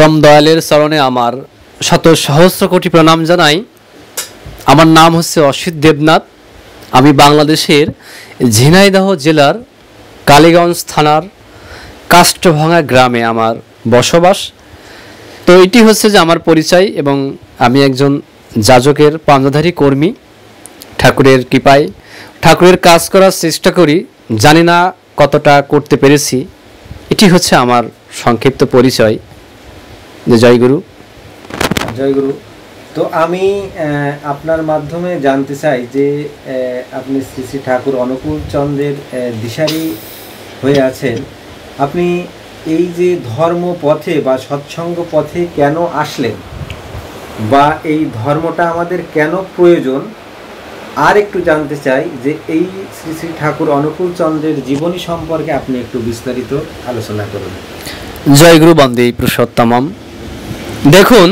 পরম দয়ালের চরণে আমার শত সহস্র কোটি প্রণাম জানাই। আমার নাম হচ্ছে অসিত দেবনাথ। আমি বাংলাদেশের ঝিনাইদহ জেলার কালীগঞ্জ থানার কাষ্ঠভাঙা গ্রামে আমার বসবাস। তো এটি হচ্ছে যে আমার পরিচয়, এবং আমি একজন যাজকের পাঞ্জাধারী কর্মী। ঠাকুরের কৃপায় ঠাকুরের কাজ করার চেষ্টা করি, জানি না কতটা করতে পেরেছি। এটি হচ্ছে আমার সংক্ষিপ্ত পরিচয়। জয় গুরু। জয় গুরু। তো আমি আপনার মাধ্যমে জানতে চাই যে আপনি শ্রী শ্রী ঠাকুর অনুকূল চন্দ্রের দিশারি হয়ে আছেন। আপনি এই যে ধর্ম পথে বা সৎসঙ্গ পথে কেন আসলেন, বা এই ধর্মটা আমাদের কেন প্রয়োজন, আর একটু জানতে চাই যে এই শ্রী শ্রী ঠাকুর অনুকূল চন্দ্রের জীবনী সম্পর্কে আপনি একটু বিস্তারিত আলোচনা করুন। জয় গুরু বন্দে পুরুষোত্তমম। দেখুন,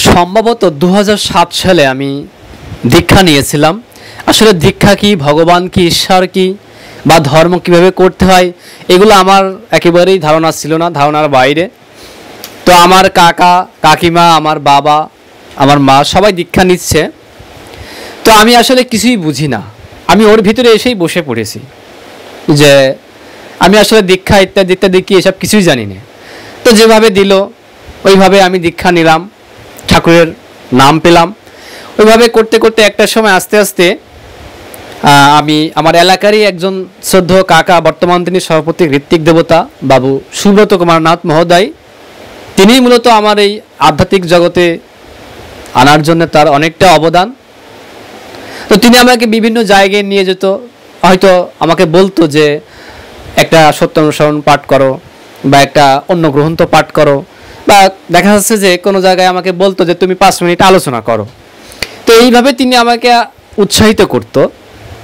সম্ভবত 2007 সালে আমি দীক্ষা নিয়েছিলাম। আসলে দীক্ষা কি, ভগবান কি, ঈশ্বর কি, বা ধর্ম কিভাবে করতে হয়, এগুলো আমার একেবারেই ধারণা ছিল না, ধারণার বাইরে। তো আমার কাকা কাকিমা, আমার বাবা, আমার মা সবাই দীক্ষা নিচ্ছে। তো আমি আসলে কিছুই বুঝি না, আমি ওর ভিতরে এসেই বসে পড়েছি যে আমি আসলে দীক্ষা ইত্যাদি ইত্যাদি কি এসব কিছুই জানি না। তো যেভাবে দিল ওইভাবে আমি দীক্ষা নিলাম, ঠাকুরের নাম পেলাম। ওইভাবে করতে করতে একটা সময় আস্তে আস্তে আমি আমার এলাকারই একজন শ্রদ্ধেয় কাকা, বর্তমান তিনি সভাপতি ঋত্বিক দেবতা বাবু সুব্রত কুমার নাথ মহোদয়, তিনিই মূলত আমার এই আধ্যাত্মিক জগতে আনার জন্য তার অনেকটা অবদান। তো তিনি আমাকে বিভিন্ন জায়গায় নিয়ে যেত, হয়তো আমাকে বলতো যে একটা সত্যানুসরণ পাঠ করো, বা একটা অন্য গ্রন্থ পাঠ করো, বা দেখা যাচ্ছে যে কোনো জায়গায় আমাকে বলতো যে তুমি 5 মিনিট আলোচনা করো। তো এইভাবে তিনি আমাকে উৎসাহিত করতো।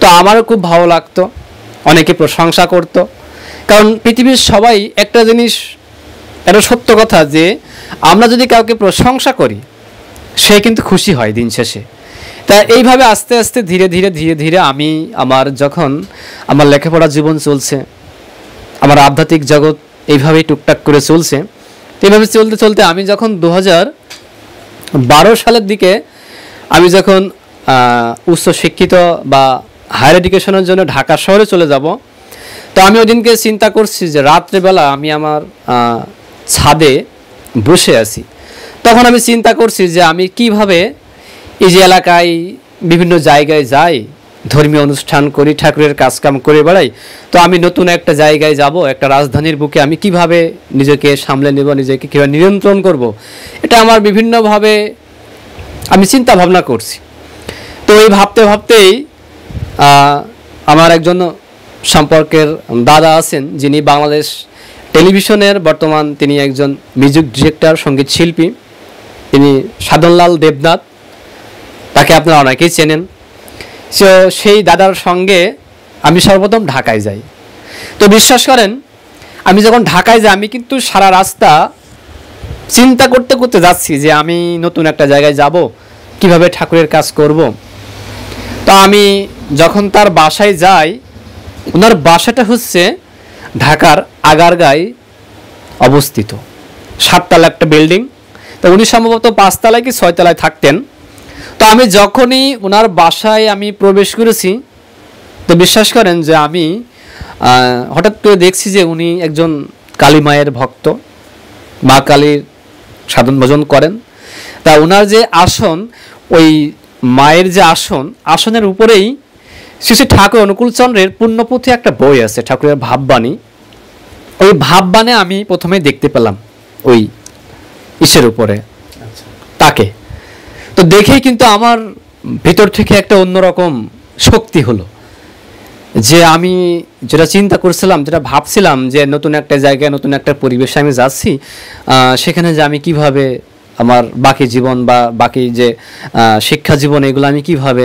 তো আমারও খুব ভালো লাগতো, অনেকে প্রশংসা করতো। কারণ পৃথিবীর সবাই একটা জিনিস, এটা সত্য কথা যে আমরা যদি কাউকে প্রশংসা করি সে কিন্তু খুশি হয় দিন শেষে। তা এইভাবে আস্তে আস্তে ধীরে ধীরে ধীরে ধীরে আমি যখন আমার লেখাপড়া জীবন চলছে, আমার আধ্যাত্মিক জগৎ এইভাবেই টুকটাক করে চলছে। এইভাবে চলতে চলতে আমি যখন 2012 সালের দিকে আমি যখন উচ্চশিক্ষিত বা হায়ার এডুকেশনের জন্য ঢাকা শহরে চলে যাব, তো আমি ওই দিনকে চিন্তা করছি যে রাত্রেবেলা আমি আমার ছাদে বসে আছি। তখন আমি চিন্তা করছি যে আমি কিভাবে এই যে এলাকায় বিভিন্ন জায়গায় যাই, ধর্মীয় অনুষ্ঠান করি, ঠাকুরের কাজকাম করে বেড়াই, তো আমি নতুন একটা জায়গায় যাব, একটা রাজধানীর বুকে আমি কিভাবে নিজেকে সামলে নেব, নিজেকে কীভাবে নিয়ন্ত্রণ করব, এটা আমার বিভিন্নভাবে আমি চিন্তা ভাবনা করছি। তো এই ভাবতে ভাবতেই আমার একজন সম্পর্কের দাদা আছেন, যিনি বাংলাদেশ টেলিভিশনের বর্তমান তিনি একজন মিউজিক ডিরেক্টর, সঙ্গীত শিল্পী, তিনি সাধনলাল দেবনাথ, তাকে আপনারা অনেকেই চেনেন। সো সেই দাদার সঙ্গে আমি সর্বপ্রথম ঢাকায় যাই। তো বিশ্বাস করেন, আমি যখন ঢাকায় যাই আমি কিন্তু সারা রাস্তা চিন্তা করতে করতে যাচ্ছি যে আমি নতুন একটা জায়গায় যাব, কিভাবে ঠাকুরের কাজ করব। তো আমি যখন তার বাসায় যাই, ওনার বাসাটা হচ্ছে ঢাকার আগারগাঁয় অবস্থিত, 7 তলা একটা বিল্ডিং। তো উনি সম্ভবত 5 তলায় কি 6 তলায় থাকতেন। তো আমি যখনই ওনার বাসায় আমি প্রবেশ করেছি, তো বিশ্বাস করেন যে আমি হঠাৎ করে দেখছি যে উনি একজন কালী মায়ের ভক্ত, মা কালীর সাধন ভজন করেন। তা ওনার যে আসন, ওই মায়ের যে আসনের উপরেই শ্রী শ্রী ঠাকুর অনুকূল চন্দ্রের পুণ্যপুঁথি একটা বই আছে, ঠাকুরের ভাববাণী। ওই ভাববাণী আমি প্রথমে দেখতে পেলাম ওই ইসের উপরে তাকে। তো দেখেই কিন্তু আমার ভিতর থেকে একটা অন্যরকম শক্তি হলো, যে আমি যেটা চিন্তা করছিলাম, যেটা ভাবছিলাম যে নতুন একটা জায়গায় নতুন একটা পরিবেশে আমি যাচ্ছি, সেখানে যে আমি কিভাবে আমার বাকি জীবন বা বাকি যে শিক্ষা জীবন, এগুলো আমি কিভাবে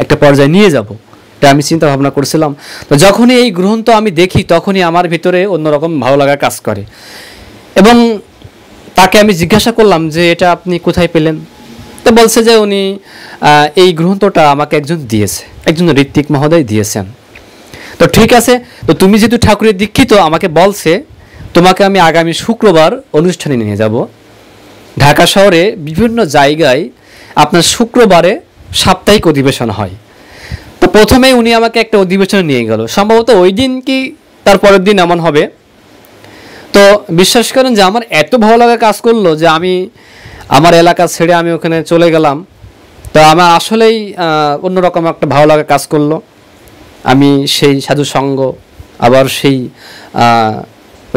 একটা পর্যায়ে নিয়ে যাব, এটা আমি চিন্তা ভাবনা করছিলাম। তো যখনই এই গ্রন্থ আমি দেখি, তখনই আমার ভিতরে অন্যরকম ভালো লাগা কাজ করে। এবং তাকে আমি জিজ্ঞাসা করলাম যে এটা আপনি কোথায় পেলেন। তো বলছে যে উনি এই গ্রন্থটা আমাকে একজন দিয়েছে, একজন ঋত্বিক মহোদয় দিয়েছেন। তো ঠিক আছে, তো তুমি যেহেতু ঠাকুরের দীক্ষিত, আমাকে বলছে তোমাকে আমি আগামী শুক্রবার অনুষ্ঠানে নিয়ে যাব। ঢাকা শহরে বিভিন্ন জায়গায় আপনার শুক্রবারে সাপ্তাহিক অধিবেশন হয়। তো প্রথমেই উনি আমাকে একটা অধিবেশনে নিয়ে গেল, সম্ভবত ওই দিন কি তার পরের দিন এমন হবে। তো বিশ্বাস করেন যে আমার এত ভালো লাগা কাজ করলো যে আমি আমার এলাকা ছেড়ে আমি ওখানে চলে গেলাম। তো আমার আসলেই অন্যরকম একটা ভালো লাগা কাজ করলো। আমি সেই সাধু সঙ্গ, আবার সেই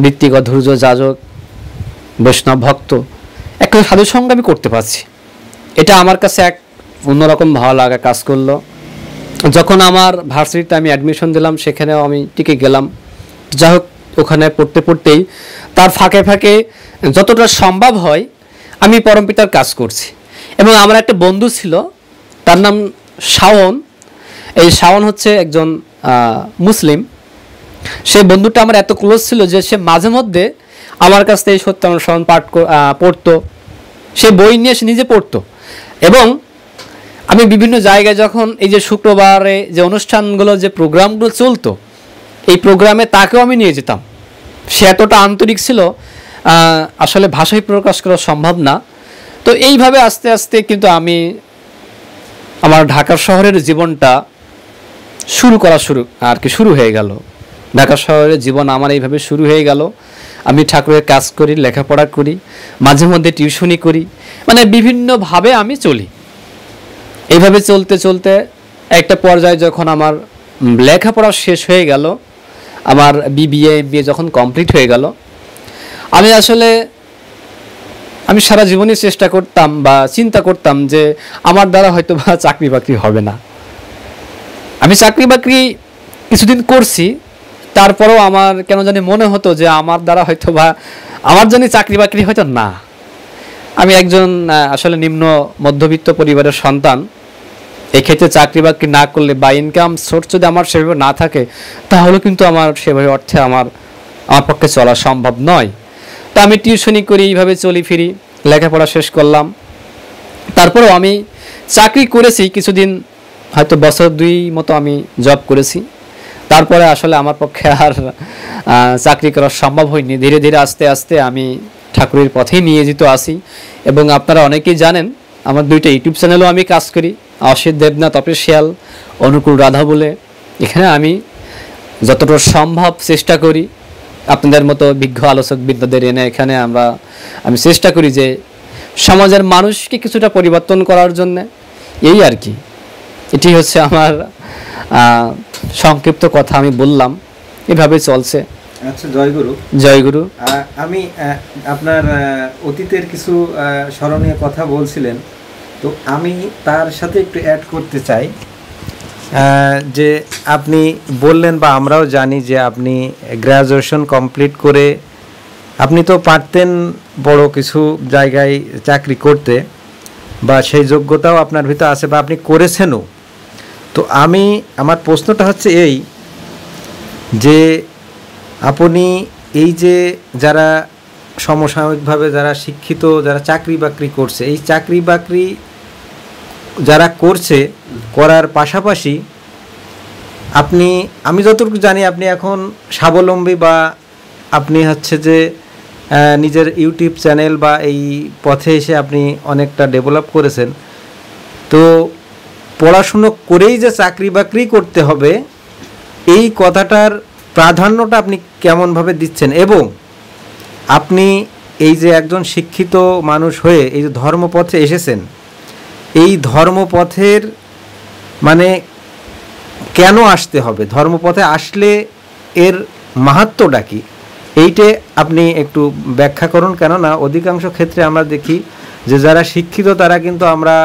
ঋত্বিক ধৈর্য যাজক বৈষ্ণব ভক্ত একটা সাধু সঙ্গ আমি করতে পারছি, এটা আমার কাছে এক অন্যরকম ভালো লাগা কাজ করলো। যখন আমার ভার্সিটিতে আমি অ্যাডমিশন দিলাম, সেখানেও আমি টিকে গেলাম। যাই হোক, ওখানে পড়তে পড়তেই তার ফাঁকে ফাঁকে যতটা সম্ভব হয় আমি পরমপিতার কাজ করছি। এবং আমার একটা বন্ধু ছিল, তার নাম শাওন। এই শাওন হচ্ছে একজন মুসলিম। সেই বন্ধুটা আমার এত ক্লোজ ছিল যে সে মাঝে মধ্যে আমার কাছ থেকে সত্য অনুসরণ পাঠ পড়তো, সে বই নিয়ে সে নিজে পড়তো। এবং আমি বিভিন্ন জায়গায় যখন এই যে শুক্রবারে যে অনুষ্ঠানগুলো, যে প্রোগ্রামগুলো চলতো, এই প্রোগ্রামে তাকেও আমি নিয়ে যেতাম। সে এতটা আন্তরিক ছিল, আসলে ভাষায় প্রকাশ করা সম্ভব না। তো এইভাবে আস্তে আস্তে কিন্তু আমি আমার ঢাকা শহরের জীবনটা শুরু হয়ে গেল। ঢাকা শহরের জীবন আমার এইভাবে শুরু হয়ে গেল। আমি ঠাকুরের কাজ করি, লেখাপড়া করি, মাঝে মধ্যে টিউশনি করি, মানে বিভিন্নভাবে আমি চলি। এইভাবে চলতে চলতে একটা পর্যায়ে যখন আমার লেখাপড়া শেষ হয়ে গেল, আমার বিবিএ এমবিএ যখন কমপ্লিট হয়ে গেল, আমি সারা জীবনই চেষ্টা করতাম বা চিন্তা করতাম যে আমার দ্বারা হয়তো বা চাকরি বাকরি হবে না। আমি চাকরি বাকরি কিছুদিন করছি, তারপরেও আমার কেন জানি মনে হতো যে আমার দ্বারা হয়তো বা আমার জন্য চাকরি বাকরি হয়তো না। আমি একজন আসলে নিম্ন মধ্যবিত্ত পরিবারের সন্তান। এক্ষেত্রে চাকরি বাকরি না করলে বা ইনকাম সোর্স যদি আমার সেভাবে না থাকে, তাহলে কিন্তু আমার সেভাবে অর্থে আমার পক্ষে চলা সম্ভব নয়। তো আমি টিউশনি করি, এইভাবে চলি ফিরি, লেখাপড়া শেষ করলাম। তারপরেও আমি চাকরি করেছি কিছুদিন, হয়তো বছর 2 মতো আমি জব করেছি। তারপরে আসলে আমার পক্ষে আর চাকরি করা সম্ভব হয়নি। ধীরে ধীরে আস্তে আস্তে আমি ঠাকুরের পথেই নিয়োজিত আছি। এবং আপনারা অনেকেই জানেন, আমার 2টা ইউটিউব চ্যানেলও আমি কাজ করি, অসিত দেবনাথ অফিসিয়াল, অনুকূল রাধা বলে। এখানে আমি যতটা সম্ভব চেষ্টা করি আপনাদের মতো বিজ্ঞ আলোচক বিদ্যাদের এনে এখানে আমি চেষ্টা করি যে সমাজের মানুষকে কিছুটা পরিবর্তন করার জন্য। এই আর কি, এটি হচ্ছে আমার সংক্ষিপ্ত কথা আমি বললাম, এভাবে চলছে। আচ্ছা, জয়গুরু। জয়গুরু। আমি আপনার অতীতের কিছু স্মরণীয় কথা বলছিলেন, তো আমি তার সাথে একটু অ্যাড করতে চাই যে আপনি বললেন বা আমরাও জানি যে আপনি গ্র্যাজুয়েশন কমপ্লিট করে আপনি তো পারতেন বড় কিছু জায়গায় চাকরি করতে, বা সেই যোগ্যতাও আপনার ভিতর আছে বা আপনি করেছেনও। তো আমার প্রশ্নটা হচ্ছে এই যে আপনি এই যে যারা সমসাময়িকভাবে যারা শিক্ষিত, যারা চাকরি বাকরি করছে, এই চাকরি বাকরি যারা করছে, করার পাশাপাশি আমি যতটুকু জানি আপনি এখন স্বাবলম্বী, বা আপনি হচ্ছে যে নিজের ইউটিউব চ্যানেল বা এই পথে এসে আপনি অনেকটা ডেভেলপ করেছেন। তো পড়াশুনো করেই যে চাকরি বাকরি করতে হবে, এই কথাটার প্রাধান্যটা আপনি কেমনভাবে দিচ্ছেন? এবং আপনি এই যে একজন শিক্ষিত মানুষ হয়ে এই যে ধর্মপথে এসেছেন, এই ধর্মপথের মানে কেন আসতে হবে, ধর্মপথে আসলে এর মাহাত্ম্যটা কি, এইটে আপনি একটু ব্যাখ্যা করুন। কেননা অধিকাংশ ক্ষেত্রে আমরা দেখি যে যারা শিক্ষিত তারা কিন্তু আমরা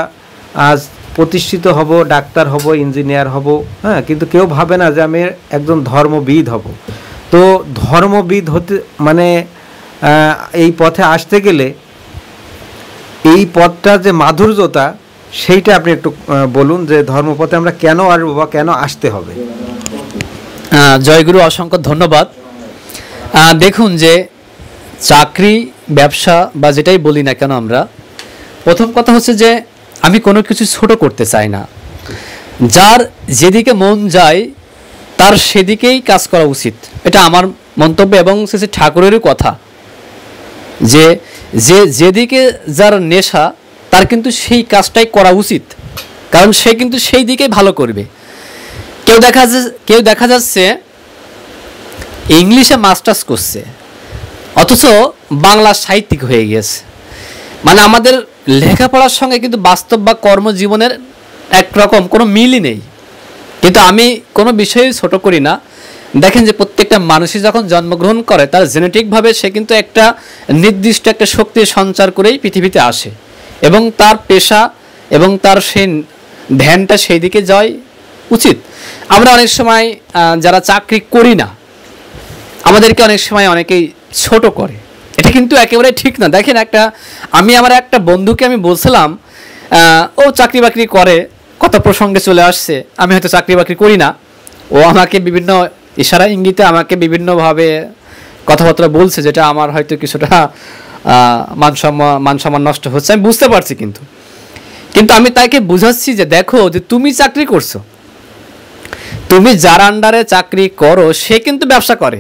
আজ প্রতিষ্ঠিত হব, ডাক্তার হব, ইঞ্জিনিয়ার হব, হ্যাঁ, কিন্তু কেউ ভাবে না যে আমি একজন ধর্মবিদ হব। তো ধর্মবিদ হতে মানে এই পথে আসতে গেলে এই পথটার যে মাধুর্যতা, সেইটা আপনি একটু বলুন যে ধর্মপথে আমরা কেন আসবো বা কেন আসতে হবে। জয়গুরু, অসংখ্য ধন্যবাদ। দেখুন যে চাকরি, ব্যবসা বা যেটাই বলি না কেন, আমরা প্রথম কথা হচ্ছে যে আমি কোনো কিছু ছোট করতে চাই না। যার যেদিকে মন যায় তার সেদিকেই কাজ করা উচিত, এটা আমার মন্তব্য এবং শ্রী শ্রী ঠাকুরেরই কথা যে যেদিকে যার নেশা তার কিন্তু সেই কাজটাই করা উচিত, কারণ সে কিন্তু সেই দিকেই ভালো করবে। কেউ দেখা যাচ্ছে ইংলিশে মাস্টার্স করছে অথচ বাংলা সাহিত্যিক হয়ে গেছে। মানে আমাদের লেখাপড়ার সঙ্গে কিন্তু বাস্তব বা কর্মজীবনের একরকম কোনো মিলই নেই। কিন্তু আমি কোনো বিষয়ে ছোট করি না। দেখেন যে প্রত্যেকটা মানুষই যখন জন্মগ্রহণ করে তার জেনেটিকভাবে সে কিন্তু একটা নির্দিষ্ট একটা শক্তি সঞ্চার করেই পৃথিবীতে আসে এবং তার পেশা এবং তার সেই ধ্যানটা সেই দিকে যাওয়াই উচিত। আমরা অনেক সময় যারা চাকরি করি না আমাদেরকে অনেক সময় অনেকেই ছোট করে, এটা কিন্তু একেবারে ঠিক না। দেখেন আমার একটা বন্ধুকে আমি বলছিলাম ও চাকরি বাকরি করে, কত প্রসঙ্গে চলে আসছে, আমি হয়তো চাকরি বাকরি করি না, ও আমাকে বিভিন্ন ইশারা ইঙ্গিতে আমাকে বিভিন্নভাবে কথাবার্তা বলছে যেটা আমার হয়তো কিছুটা মান সম্মান নষ্ট হচ্ছে, আমি বুঝতে পারছি। কিন্তু আমি তাকে বুঝাচ্ছি যে দেখো যে তুমি চাকরি করছো, তুমি যার আন্ডারে চাকরি করো সে কিন্তু ব্যবসা করে,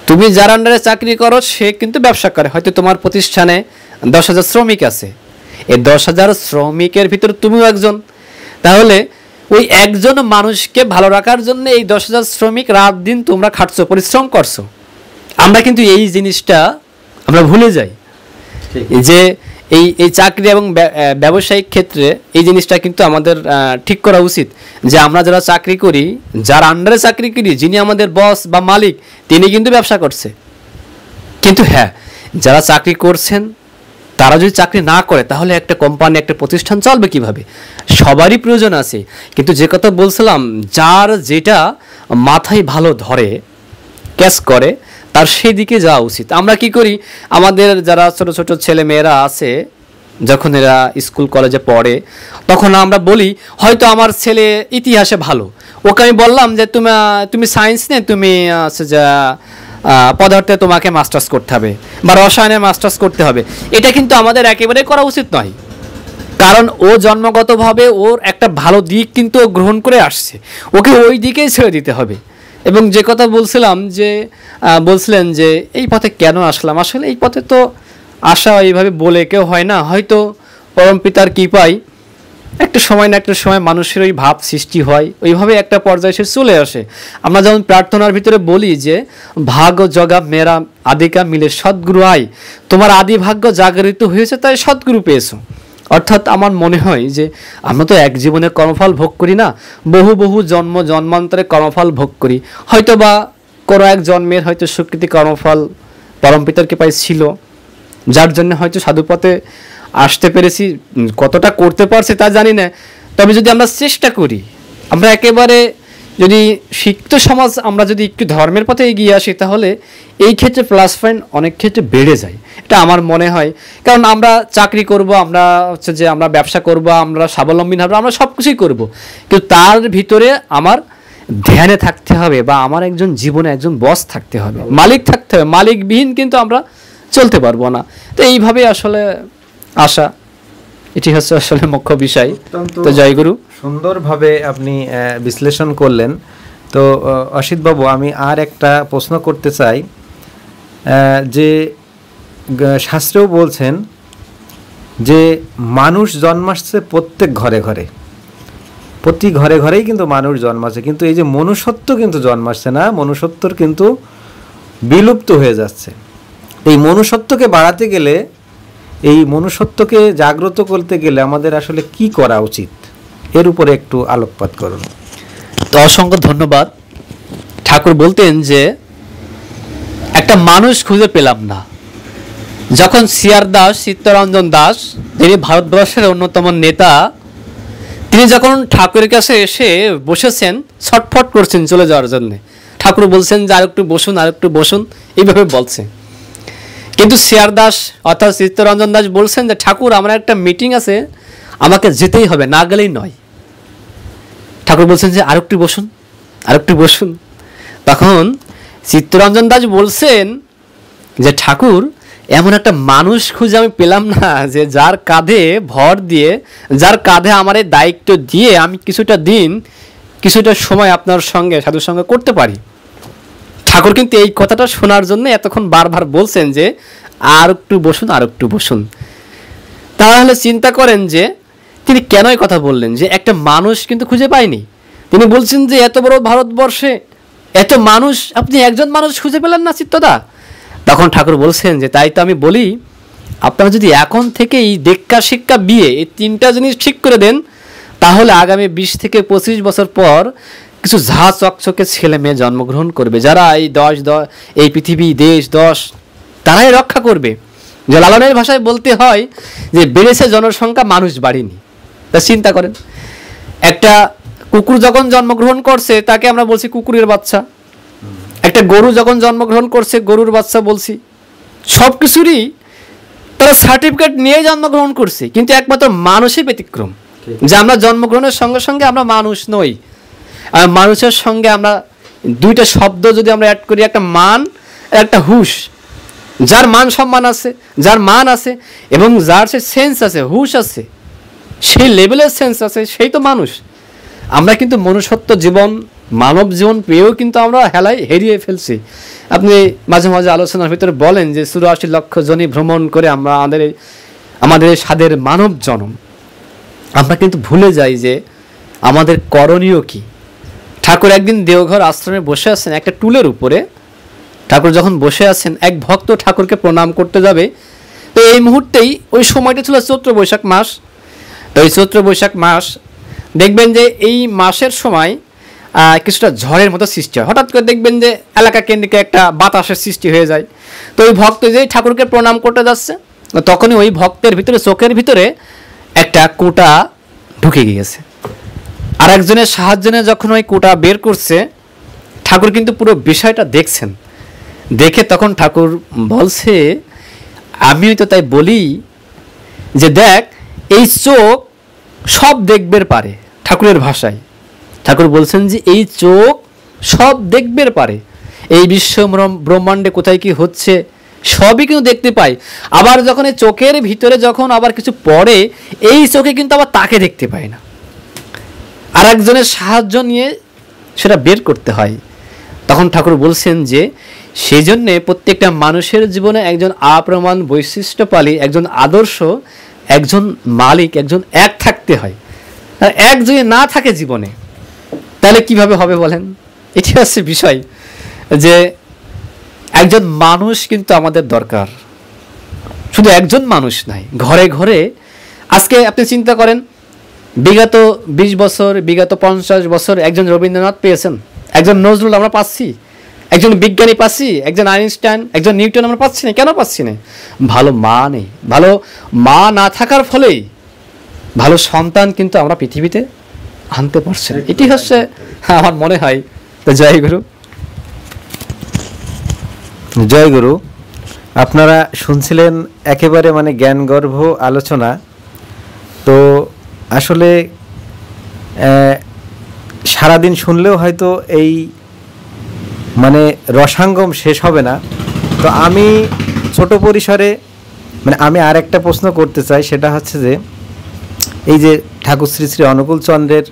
তুমি যার আন্ডারে চাকরি করো সে কিন্তু ব্যবসা করে। হয়তো তোমার প্রতিষ্ঠানে 10,000 শ্রমিক আছে, এই 10,000 শ্রমিকের ভিতরে তুমিও একজন। তাহলে ওই একজন মানুষকে ভালো রাখার জন্য এই 10,000 শ্রমিক রাত দিন তোমরা খাটছো, পরিশ্রম করছো। আমরা কিন্তু এই জিনিসটা আমরা ভুলে যাই যে এই চাকরি এবং ব্যবসায়িক ক্ষেত্রে এই জিনিসটা কিন্তু আমাদের ঠিক করা উচিত যে আমরা যারা চাকরি করি, যার আন্ডারে চাকরি করি, যিনি আমাদের বস বা মালিক তিনি কিন্তু ব্যবসা করছে। কিন্তু হ্যাঁ, যারা চাকরি করছেন তারা যদি চাকরি না করে তাহলে একটা কোম্পানি একটা প্রতিষ্ঠান চলবে কিভাবে? সবারই প্রয়োজন আছে। কিন্তু যে কথা বলছিলাম, যার যেটা মাথায় ভালো ধরে ক্যাচ করে তার সেই দিকে যাওয়া উচিত। আমরা কি করি, আমাদের যারা ছোট ছোট ছেলে মেয়েরা আছে যখন এরা স্কুল কলেজে পড়ে তখন আমরা বলি হয়তো আমার ছেলে ইতিহাসে ভালো, ওকে আমি বললাম যে তুমি সায়েন্স নিয়ে তুমি পদার্থে তোমাকে মাস্টার্স করতে হবে বা রসায়নে মাস্টার্স করতে হবে। এটা কিন্তু আমাদের একেবারে করা উচিত নয়, কারণ ও জন্মগতভাবে ওর একটা ভালো দিক কিন্তু ও গ্রহণ করে আসছে, ওকে ওই দিকেই ছেড়ে দিতে হবে। এবং যে কথা বলছিলেন যে এই পথে কেন আসলাম, আসলে এই পথে তো আসা এইভাবে বলে কেউ হয় না, হয়তো পরম পিতার কৃপায় একটা সময় না একটা সময় মানুষের ওই ভাব সৃষ্টি হয়, ওইভাবে একটা পর্যায়ে সে চলে আসে। আমরা যেমন প্রার্থনার ভিতরে বলি যে ভাগ্য জগা মেরা আদিকা মিলে সদ্গুরু আয়, তোমার আদি ভাগ্য জাগরিত হয়েছে তাই সদ্গুরু পেয়েছো। অর্থাৎ আমার মনে হয় যে আমরা তো এক জীবনে কর্মফল ভোগ করি না, বহু বহু জন্মান্তরে কর্মফল ভোগ করি। হয়তো বা কোনো এক জন্মের হয়তো স্বীকৃতি কর্মফল পরম পিতার কৃপায় ছিল, যার জন্য হয়তো সাধুপথে আসতে পেরেছি। কতটা করতে পারছি তা জানি না, তবে যদি আমরা চেষ্টা করি, আমরা একেবারে যদি শিক্ষিত সমাজ আমরা যদি একটু ধর্মের পথে এগিয়ে আসি তাহলে এই ক্ষেত্রে প্লাস পয়েন্ট অনেক ক্ষেত্রে বেড়ে যায়, এটা আমার মনে হয়। কারণ আমরা চাকরি করব, আমরা আমরা ব্যবসা করব, আমরা স্বাবলম্বী হব, আমরা সব কিছুই করবো, কিন্তু তার ভিতরে আমার ধ্যানে থাকতে হবে বা আমার একজন জীবনে একজন বস থাকতে হবে, মালিক থাকতে হবে। মালিকবিহীন কিন্তু আমরা চলতে পারবো না। তো এইভাবে আসলে আশা, এটি হচ্ছে আসলে মুখ্য বিষয়। তো জয়গুরু, সুন্দরভাবে আপনি বিশ্লেষণ করলেন। তো অসিত বাবু, আমি আর একটা প্রশ্ন করতে চাই যে শাস্ত্রেও বলছেন যে মানুষ জন্মাচ্ছে প্রত্যেক ঘরে ঘরে, প্রতি ঘরে ঘরেই কিন্তু মানুষ জন্মাচ্ছে, কিন্তু এই যে মনুষ্যত্ব কিন্তু জন্মাচ্ছে না, মনুষ্যত্বর কিন্তু বিলুপ্ত হয়ে যাচ্ছে। এই মনুষ্যত্বকে বাড়াতে গেলে, এই মনুষ্যত্বকে জাগ্রত করতে গেলে আমাদের আসলে কি করা উচিত, এর উপরে একটু আলোকপাত করুন। তো অসংখ্য ধন্যবাদ। ঠাকুর বলতেন যে একটা মানুষ খুঁজে পেলাম না। যখন সিআর দাস, চিত্তরঞ্জন দাস, যিনি ভারতবর্ষের অন্যতম নেতা, তিনি যখন ঠাকুরের কাছে এসে বসেছেন, ছটফট করছেন চলে যাওয়ার জন্য, ঠাকুর বলছেন যে আরেকটু বসুন, আরেকটু বসুন, এইভাবে বলছে। কিন্তু সিআর দাস অর্থাৎ চিত্তরঞ্জন দাস বলছেন যে ঠাকুর আমার একটা মিটিং আছে, আমাকে যেতেই হবে, না গেলেই নয়। ঠাকুর বলছেন যে আরেকটু বসুন, আরেকটু বসুন। তখন চিত্তরঞ্জন দাস বলছেন যে ঠাকুর এমন একটা মানুষ খুঁজে আমি পেলাম না যে যার কাঁধে ভর দিয়ে, যার কাঁধে আমার এই দায়িত্ব দিয়ে আমি কিছুটা দিন, কিছুটা সময় আপনার সঙ্গে, সাধুর সঙ্গে করতে পারি। ঠাকুর কিন্তু এই কথাটা শোনার জন্য এতক্ষণ বারবার বলছেন যে আর একটু বসুন, আর একটু বসুন। তাহলে চিন্তা করেন যে তিনি কেন এই কথা বললেন, যে একটা মানুষ কিন্তু খুঁজে পায়নি। তিনি বলছেন যে এত বড় ভারতবর্ষে এত মানুষ, আপনি একজন মানুষ খুঁজে পেলেন না চিত্তদা? তখন ঠাকুর বলছেন যে তাই তো আমি বলি, আপনারা যদি এখন থেকেই দীক্ষা, শিক্ষা, বিয়ে এই তিনটা জিনিস ঠিক করে দেন, তাহলে আগামী 20 থেকে 25 বছর পর কিছু ঝা চকচকে ছেলে মেয়ে জন্মগ্রহণ করবে, যারা এই পৃথিবী, দেশ, তারাই রক্ষা করবে। যে লালনের ভাষায় বলতে হয় যে বেড়েছে জনসংখ্যা, মানুষ বাড়েনি। তা চিন্তা করেন, একটা কুকুর যখন জন্মগ্রহণ করছে তাকে আমরা বলছি কুকুরের বাচ্চা, একটা গরু যখন জন্মগ্রহণ করছে গরুর বাচ্চা বলছি। সব কিছুরই তারা সার্টিফিকেট নিয়ে জন্মগ্রহণ করছে, কিন্তু একমাত্র মানুষই ব্যতিক্রম, যে আমরা জন্মগ্রহণের সঙ্গে সঙ্গে আমরা মানুষ নই। আর মানুষের সঙ্গে আমরা দুইটা শব্দ যদি আমরা অ্যাড করি, একটা মান, একটা হুশ। যার মান সম্মান আছে, যার মান আছে এবং যার সে সেন্স আছে, হুশ আছে, সেই লেভেলের সেন্স আছে, সেই তো মানুষ। আমরা কিন্তু মনুষ্যত্ব জীবন, মানব জীবন পেয়েও কিন্তু আমরা হেরিয়ে ফেলছি। আপনি মাঝে মাঝে আলোচনার ভিতরে বলেন যে 84 লক্ষ জনই ভ্রমণ করে আমরা আমাদের স্বাদের মানব জনম। আমরা কিন্তু ভুলে যাই যে আমাদের করণীয় কি। ঠাকুর একদিন দেওঘর আশ্রমে বসে আছেন একটা টুলের উপরে। ঠাকুর যখন বসে আছেন, এক ভক্ত ঠাকুরকে প্রণাম করতে যাবে। তো এই মুহূর্তেই ওই সময়টা ছিল চৈত্র বৈশাখ মাস। তো এই চৈত্র বৈশাখ মাস দেখবেন যে এই মাসের সময় কিছুটা ঝড়ের মতো সৃষ্টি হয়। হঠাৎ করে দেখবেন যে এলাকা কেন্দ্রিক একটা বাতাসের সৃষ্টি হয়ে যায়। তো ওই ভক্ত যেই ঠাকুরকে প্রণাম করতে যাচ্ছে, তখনই ওই ভক্তের ভিতরে, চোখের ভিতরে একটা কোটা ঢুকে গিয়েছে। আর একজনের সাহায্য নিয়ে যখন ওই কোটা বের করছে, ঠাকুর কিন্তু পুরো বিষয়টা দেখছেন। দেখে তখন ঠাকুর বলছে, আমিও তো তাই বলি যে দেখ, এই চোখ সব দেখবের পারে। ঠাকুরের ভাষায় ঠাকুর বলছেন যে এই চোখ সব দেখবের পারে, এই বিশ্ব ব্রহ্মাণ্ডে কোথায় কি হচ্ছে সবই কিন্তু দেখতে পাই। আবার যখন এই চোখের ভিতরে যখন আবার কিছু পড়ে, এই চোখে কিন্তু আবার তাকে দেখতে পায় না, আর একজনের সাহায্য নিয়ে সেটা বের করতে হয়। তখন ঠাকুর বলছেন যে সেই জন্যে প্রত্যেকটা মানুষের জীবনে একজন আপ্রমাণ বৈশিষ্ট্যপালী, একজন আদর্শ, একজন মালিক, একজন এক থাকতে হয়। আর এক যদি না থাকে জীবনে, তাহলে কিভাবে হবে বলেন? এটি হচ্ছে বিষয়, যে একজন মানুষ কিন্তু আমাদের দরকার। শুধু একজন মানুষ নাই, ঘরে ঘরে। আজকে আপনি চিন্তা করেন, বিগত 20 বছর, বিগত 50 বছর একজন রবীন্দ্রনাথ পেয়েছেন, একজন নজরুল আমরা পাচ্ছি, একজন বিজ্ঞানী পাচ্ছি, একজন আইনস্টাইন, একজন নিউটন আমরা পাচ্ছি না। কেন পাচ্ছি না? ভালো মা নেই। ভালো মা না থাকার ফলেই ভালো সন্তান কিন্তু আমরা পৃথিবীতে আনতে পারছি না। এটি হচ্ছে আমার মনে হয়। তো জয় গুরু। জয় গুরু। আপনারা শুনছিলেন একেবারে মানে জ্ঞানগর্ভ আলোচনা। তো আসলে সারাদিন শুনলেও হয়তো এই মানে রসাঙ্গম শেষ হবে না। তো আমি ছোট পরিসরে মানে আমি আর একটা প্রশ্ন করতে চাই, সেটা হচ্ছে যে এই যে ঠাকুর শ্রী শ্রী অনুকূল চন্দ্রের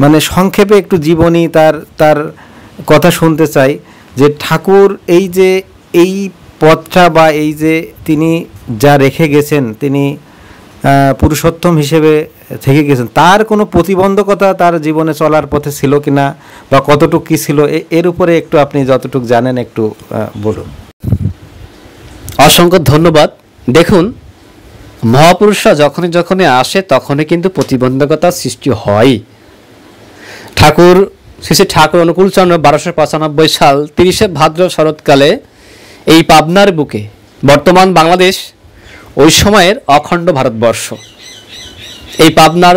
মানে সংক্ষেপে একটু জীবনী, তার কথা শুনতে চাই, যে ঠাকুর এই যে এই পথটা বা এই যে তিনি যা রেখে গেছেন, তিনি পুরুষোত্তম হিসেবে থেকে গেছেন, তার কোনো প্রতিবন্ধকতা তার জীবনে চলার পথে ছিল কিনা বা কতটুকু কী ছিল, এর উপরে একটু আপনি যতটুকু জানেন একটু বলুন। অসংখ্য ধন্যবাদ। দেখুন, মহাপুরুষরা যখনই আসে তখনই কিন্তু প্রতিবন্ধকতার সৃষ্টি হয়। ঠাকুর শ্রী শ্রী ঠাকুর অনুকূলচন্দ্র 1295 সাল 30শে ভাদ্র শরৎকালে এই পাবনার বুকে, বর্তমান বাংলাদেশ, ওই সময়ের অখণ্ড ভারতবর্ষ, এই পাবনার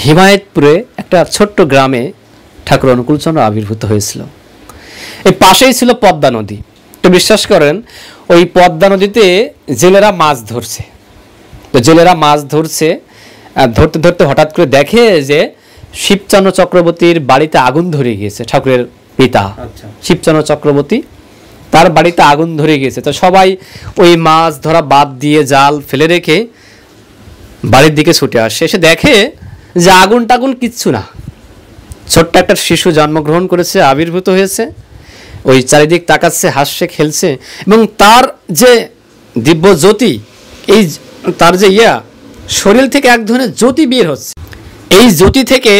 হিমায়তপুরে একটা ছোট্ট গ্রামে ঠাকুর অনুকূলচন্দ্র আবির্ভূত হয়েছিল। এই পাশেই ছিল পদ্মা নদী। তো বিশ্বাস করেন, ওই পদ্মা নদীতে জেলেরা মাছ ধরছে। তো জেলেরা মাছ ধরছে, ধরতে ধরতে হঠাৎ করে দেখে যে শিবচন্দ্র চক্রবর্তীর বাড়িতে আগুন ধরে গিয়েছে। ঠাকুরের পিতা শিবচন্দ্র চক্রবর্তী, তার বাড়িতে আগুন ধরে গিয়েছে। তো সবাই ওই মাছ ধরা বাদ দিয়ে জাল ফেলে রেখে বাড়ির দিকে ছুটে আসে। এসে দেখে যে আগুন টাগুন কিচ্ছু না, ছোট্ট একটা শিশু জন্মগ্রহণ করেছে, আবির্ভূত হয়েছে, ওই চারিদিক তাকাচ্ছে, হাসছে, খেলছে, এবং তার যে দিব্য জ্যোতি, এই তার যে শরীর থেকে এক ধরনের জ্যোতি বের হচ্ছে, এই জ্যোতি থেকে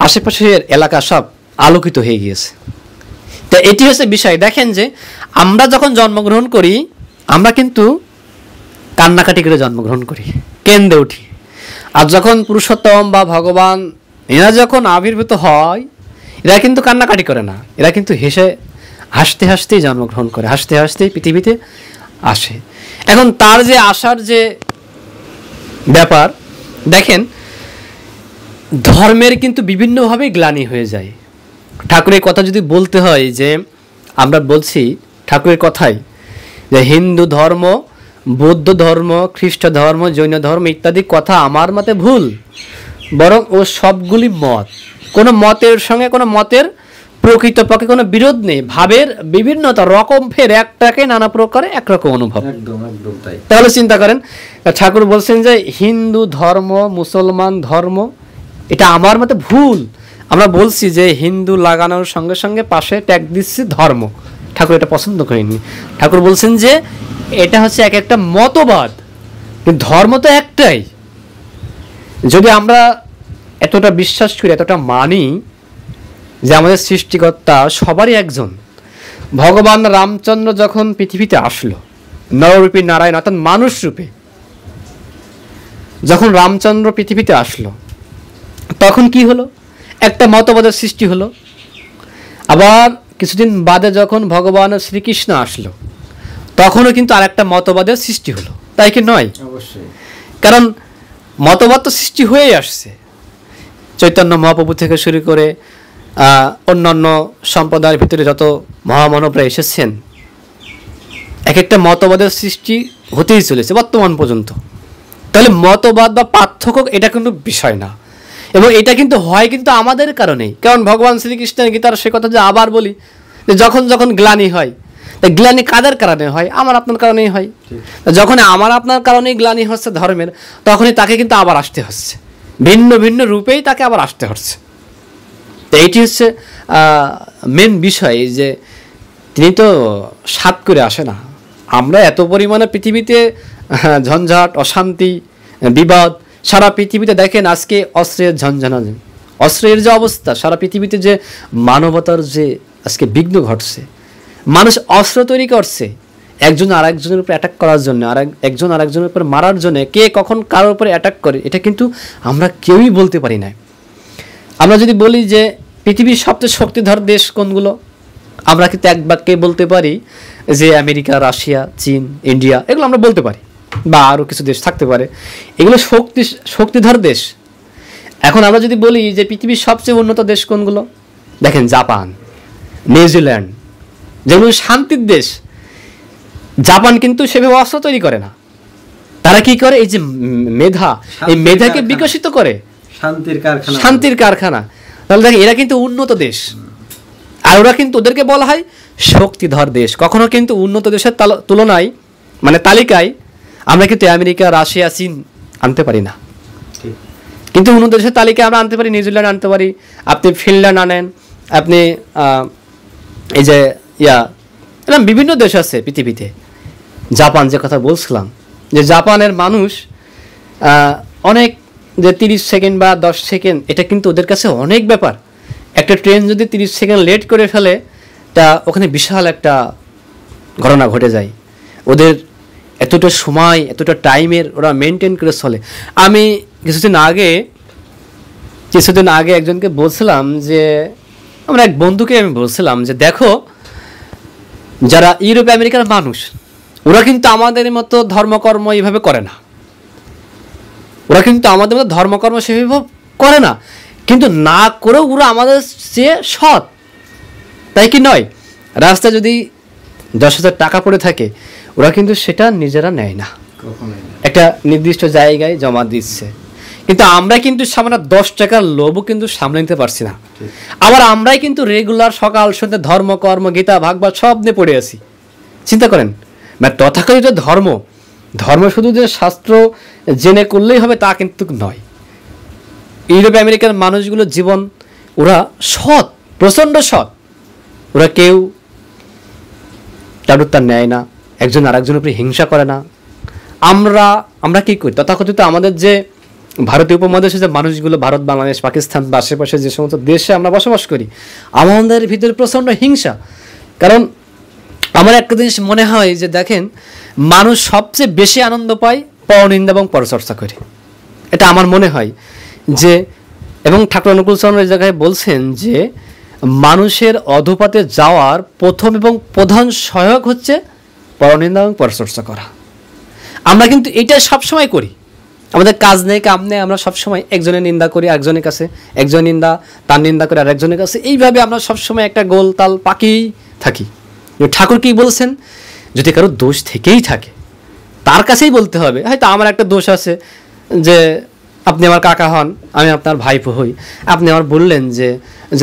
আশেপাশের এলাকা সব আলোকিত হয়ে গিয়েছে। তো এটি হচ্ছে বিষয়। দেখেন যে আমরা যখন জন্মগ্রহণ করি, আমরা কিন্তু কান্নাকাটি করে জন্মগ্রহণ করি, কেন্দ্রে উঠি। আর যখন পুরুষোত্তম বা ভগবান এরা যখন আবির্ভূত হয়, এরা কিন্তু কান্নাকাটি করে না, এরা কিন্তু হাসতে হাসতেই জন্মগ্রহণ করে, হাসতে হাসতেই পৃথিবীতে আসে। এখন তার যে আসার যে ব্যাপার, দেখেন ধর্মের কিন্তু বিভিন্নভাবে গ্লানি হয়ে যায়। ঠাকুরের কথা যদি বলতে হয়, যে আমরা বলছি ঠাকুরের কথাই যে হিন্দু ধর্ম, বৌদ্ধ ধর্ম, খ্রিস্ট ধর্ম, জৈন ধর্ম ইত্যাদি কথা আমার মতে ভুল, বরং ও সবগুলি মত, কোনো মতের সঙ্গে কোনো মতের প্রকৃতপক্ষে কোনো বিরোধ নেই। ভাবের বিভিন্নতা, রকম ফের একটাকে নানা প্রকারে একরকম অনুভব। একদম একদম তাই। তাহলে চিন্তা করেন, ঠাকুর বলছেন যে হিন্দু ধর্ম, মুসলমান ধর্ম, এটা আমার মতে ভুল। আমরা বলছি যে হিন্দু লাগানোর সঙ্গে সঙ্গে পাশে ট্যাগ দিচ্ছি ধর্ম। ঠাকুর এটা পছন্দ করেননি। ঠাকুর বলছেন যে এটা হচ্ছে এক একটা মতবাদ, কিন্তু ধর্ম তো একটাই। যদি আমরা এতটা বিশ্বাস করি, এতটা মানি যে আমাদের সৃষ্টিকর্তা সবারই একজন, ভগবান রামচন্দ্র যখন পৃথিবীতে আসলো নররূপী নারায়ণ অর্থাৎ মানুষ রূপে, যখন রামচন্দ্র পৃথিবীতে আসলো তখন কি হলো, একটা মতবাদের সৃষ্টি হলো। আবার কিছুদিন বাদে যখন ভগবান শ্রীকৃষ্ণ আসলো, তখনও কিন্তু আর একটা মতবাদের সৃষ্টি হলো, তাই কি নয়? অবশ্যই। কারণ মতবাদ তো সৃষ্টি হয়েই আসছে। চৈতন্য মহাপ্রভু থেকে শুরু করে অন্যান্য সম্প্রদায়ের ভিতরে যত মহামানবরা এসেছেন, এক একটা মতবাদের সৃষ্টি হতেই চলেছে বর্তমান পর্যন্ত। তাহলে মতবাদ বা পার্থক্য এটা কিন্তু বিষয় না, এবং এটা কিন্তু হয় কিন্তু আমাদের কারণেই। কারণ ভগবান শ্রীকৃষ্ণের গীতার সে কথা যে আবার বলি, যে যখন যখন গ্লানি হয়, তা গ্লানি কাদের কারণে হয়? আমার আপনার কারণেই হয়। যখন আমার আপনার কারণেই গ্লানি হচ্ছে ধর্মের, তখনই তাকে কিন্তু আবার আসতে হচ্ছে, ভিন্ন ভিন্ন রূপেই তাকে আবার আসতে হচ্ছে। তো এইটি হচ্ছে মেন বিষয়, যে তিনি তো সাত করে আসে না। আমরা এত পরিমাণে পৃথিবীতে ঝঞ্ঝাট, অশান্তি, বিবাদ, সারা পৃথিবীতে দেখেন আজকে অস্ত্রের ঝঞ্ঝানা, অস্ত্রের যে অবস্থা, সারা পৃথিবীতে যে মানবতার যে আজকে বিঘ্ন ঘটছে, মানুষ অস্ত্র তৈরি করছে একজন আর একজনের উপর অ্যাটাক করার জন্য, একজন আর একজনের উপর মারার জন্য। কে কখন কারোর উপরে অ্যাটাক করে এটা কিন্তু আমরা কেউই বলতে পারি না। আমরা যদি বলি যে পৃথিবীর সবচেয়ে শক্তিধর দেশ কোনগুলো, আমরা কিন্তু এক বাক্যে বলতে পারি যে আমেরিকা, রাশিয়া, চীন, ইন্ডিয়া, এগুলো আমরা বলতে পারি, বা আরও কিছু দেশ থাকতে পারে। এগুলো শক্তিধর দেশ। এখন আমরা যদি বলি যে পৃথিবীর সবচেয়ে উন্নত দেশ কোনগুলো, দেখেন জাপান, নিউজিল্যান্ড, যেগুলো শান্তির দেশ। জাপান কিন্তু সেভাবে অস্ত্র তৈরি করে না, তারা কি করে, এই যে মেধা, এই মেধাকে বিকশিত করে, শান্তির কারখানা। তাহলে দেখেন এরা কিন্তু উন্নত দেশ, আর ওরা কিন্তু ওদেরকে বলা হয় শক্তিধর দেশ। কখনো কিন্তু উন্নত দেশের তুলনায় মানে তালিকায় আমরা কিন্তু আমেরিকা, রাশিয়া, চীন আনতে পারি না, কিন্তু উন্নত দেশের তালিকায় আমরা আনতে পারি, নিউজিল্যান্ড আনতে পারি, আপনি ফিনল্যান্ড আনেন, আপনি এই যে এরকম বিভিন্ন দেশ আছে পৃথিবীতে। জাপান যে কথা বলছিলাম, যে জাপানের মানুষ অনেক, যে 30 সেকেন্ড বা 10 সেকেন্ড, এটা কিন্তু ওদের কাছে অনেক ব্যাপার। একটা ট্রেন যদি 30 সেকেন্ড লেট করে ফেলে, তা ওখানে বিশাল একটা ঘটনা ঘটে যায়। ওদের এতটা সময়, এতটা টাইমের ওরা মেনটেন করে চলে। আমি কিছুদিন আগে একজনকে বলছিলাম, যে আমরা এক বন্ধুকে আমি বলছিলাম যে দেখো, যারা ইউরোপ আমেরিকার মানুষ, ওরা কিন্তু আমাদের মতো ধর্মকর্ম এইভাবে করে না, ওরা কিন্তু আমাদের মতো ধর্মকর্ম সেভাবে করে না, কিন্তু না করেও ওরা আমাদের চেয়ে সৎ, তাই কি নয়? রাস্তায় যদি 10,000 টাকা পড়ে থাকে, ওরা কিন্তু সেটা নিজেরা নেয় না, একটা নির্দিষ্ট জায়গায় জমা দিচ্ছে। কিন্তু আমরা কিন্তু সামনে 10 টাকার লোভও কিন্তু সামলে নিতে পারছি না। আবার আমরাই কিন্তু রেগুলার সকাল সন্ধ্যে ধর্মকর্ম, গীতা, ভাগবত সব নিয়ে পড়ে আছি। চিন্তা করেন, তথাকথিত ধর্ম শুধু যে শাস্ত্র জেনে করলেই হবে তা কিন্তু নয়। ইউরোপ আমেরিকার মানুষগুলোর জীবন, ওরা সৎ, প্রচণ্ড সৎ। ওরা কেউ কারোর তার নেয় না, একজন আরেকজনের উপরে হিংসা করে না। আমরা কি করি? তথাকথিত আমাদের যে ভারতীয় উপমহাদেশে যে মানুষগুলো, ভারত, বাংলাদেশ, পাকিস্তান বা আশেপাশে যে সমস্ত দেশে আমরা বসবাস করি, আমাদের ভিতরে প্রচণ্ড হিংসা। কারণ আমার একটা জিনিস মনে হয় যে দেখেন, মানুষ সবচেয়ে বেশি আনন্দ পায় পরনিন্দা এবং পরচর্চা করে। এটা আমার মনে হয় যে, এবং ঠাকুর অনুকূল চন্দ্র এই জায়গায় বলছেন যে মানুষের অধোপাতে যাওয়ার প্রথম এবং প্রধান সহায়ক হচ্ছে পরনিন্দা এবং পরচর্চা করা। আমরা কিন্তু এটা সবসময় করি, আমাদের কাজ নেই কাম নেই, আমরা সবসময় একজনের নিন্দা করি আরেকজনের কাছে, একজন নিন্দা তার নিন্দা করে আরেকজনের কাছে, এইভাবে আমরা সবসময় একটা গোল তাল পাকিয়েই থাকি। ঠাকুর কি বলছেন, যদি কারো দোষ থেকেই থাকে তার কাছেই বলতে হবে। হয়তো আমার একটা দোষ আছে যে আপনি আমার কাকা হন, আমি আপনার ভাইপো হই, আপনি আমার বললেন যে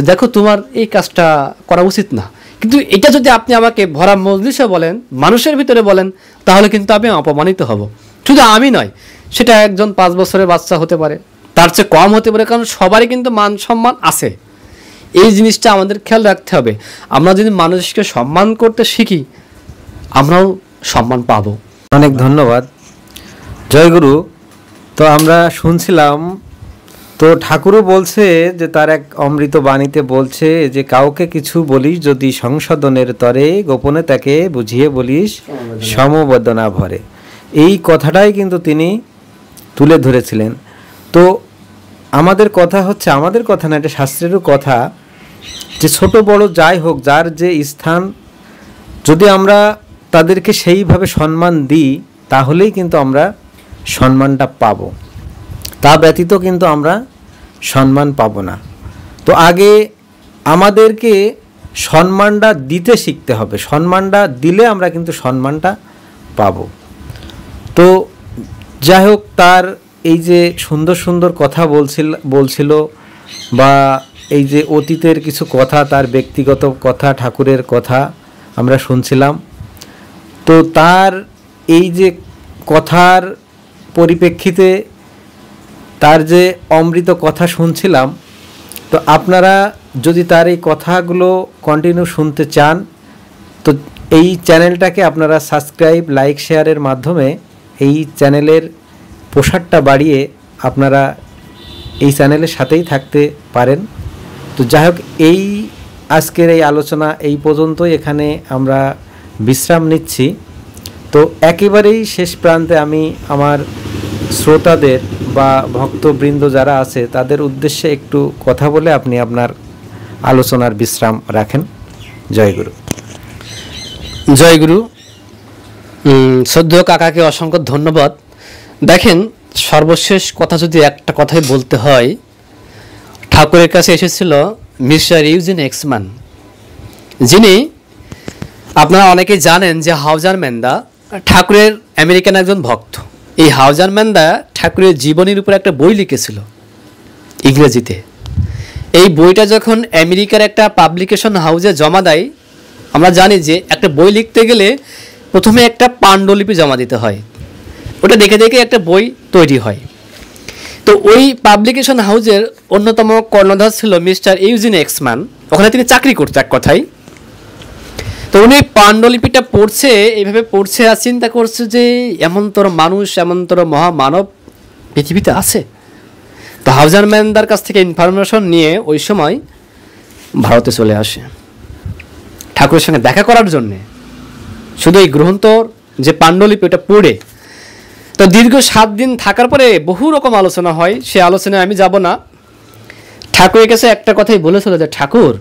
দেখো তোমার এই কাজটা করা উচিত না, কিন্তু এটা যদি আপনি আমাকে ভরা মজলিসে বলেন, মানুষের ভিতরে বলেন, তাহলে কিন্তু আমি অপমানিত হব। শুধু আমি নয়, সেটা একজন 5 বছরের বাচ্চা হতে পারে, তার চেয়ে কম হতে পারে, কারণ সবারই কিন্তু মান সম্মান আছে। এই জিনিসটা আমাদের খেয়াল রাখতে হবে। আমরা যদি মানুষকে সম্মান করতে শিখি, আমরাও সম্মান পাবো। অনেক ধন্যবাদ জয়গুরু। তো আমরা শুনছিলাম, তো ঠাকুরও বলছে যে তার এক অমৃত বাণীতে বলছে যে কাউকে কিছু বলিস যদি সংশোধনের তরে, গোপনে তাকে বুঝিয়ে বলিস সমবেদনা ভরে। এই কথাটাই কিন্তু তিনি তুলে ধরেছিলেন। তো আমাদের কথা হচ্ছে, আমাদের কথা না, এটা শাস্ত্রেরও কথা, যে ছোট বড় যাই হোক, যার যে স্থান, যদি আমরা তাদেরকে সেইভাবে সম্মান দিই, তাহলেই কিন্তু আমরা সম্মানটা পাব। তা ব্যতীত কিন্তু আমরা সম্মান পাব না। তো আগে আমাদেরকে সম্মানটা দিতে শিখতে হবে, সম্মানটা দিলে আমরা কিন্তু সম্মানটা পাব। তো যাই হোক, তার এই যে সুন্দর সুন্দর কথা বলছিল বা এই যে অতীতের কিছু কথা, তার ব্যক্তিগত কথা, ঠাকুরের কথা আমরা শুনছিলাম। তো তার এই যে কথার পরিপ্রেক্ষিতে তার যে অমৃত কথা শুনছিলাম, তো আপনারা যদি তার এই কথাগুলো কন্টিনিউ শুনতে চান, তো এই চ্যানেলটাকে আপনারা সাবস্ক্রাইব, লাইক, শেয়ারের মাধ্যমে এই চ্যানেলের প্রসারটা বাড়িয়ে আপনারা এই চ্যানেলের সাথেই থাকতে পারেন। তো যাই হোক, এই আজকের এই আলোচনা এই পর্যন্তই, এখানে আমরা বিশ্রাম নিচ্ছি। তো একেবারেই শেষ প্রান্তে আমি আমার শ্রোতাদের বা ভক্তবৃন্দ যারা আছে তাদের উদ্দেশ্যে একটু কথা বলে আপনি আপনার আলোচনার বিশ্রাম রাখেন। জয়গুরু। জয়গুরু। শ্রদ্ধেয় কাকাকে অসংখ্য ধন্যবাদ। দেখেন, সর্বশেষ কথা যদি একটা কথাই বলতে হয়, ঠাকুরের কাছে এসেছিল মিস্টার ইউজিন এক্সম্যান, যিনি আপনারা অনেকেই জানেন যে হাউজার ম্যান্দা ঠাকুরের আমেরিকান একজন ভক্ত। এই হাউজার ম্যান্দা ঠাকুরের জীবনীর উপর একটা বই লিখেছিল ইংরেজিতে। এই বইটা যখন আমেরিকার একটা পাবলিকেশন হাউসে জমা দেয়, আমরা জানি যে একটা বই লিখতে গেলে প্রথমে একটা পাণ্ডুলিপি জমা দিতে হয়, ওটা দেখে দেখে একটা বই তৈরি হয়। তো ওই পাবলিকেশন হাউসের অন্যতম কর্ণধার ছিল মিস্টার ইউজিন এক্সম্যান, ওখানে তিনি চাকরি করতে এক কথায়। তো উনি পাণ্ডুলিপিটা পড়ছে, এইভাবে পড়ছে আর চিন্তা করছে যে এমনতর মানুষ, এমনতর মহামানব পৃথিবীতে আছে। তো হাউজার ম্যানদার কাছ থেকে ইনফরমেশন নিয়ে ওই সময় ভারতে চলে আসে ঠাকুরের সঙ্গে দেখা করার জন্যে, শুধু এই গ্রন্থর যে পাণ্ডুলিপি ওটা পড়ে। তো দীর্ঘ 7 দিন থাকার পরে বহু রকম আলোচনা হয়, সে আলোচনায় আমি যাব না। ঠাকুরের কাছে একটা কথাই বলেছিল যে ঠাকুর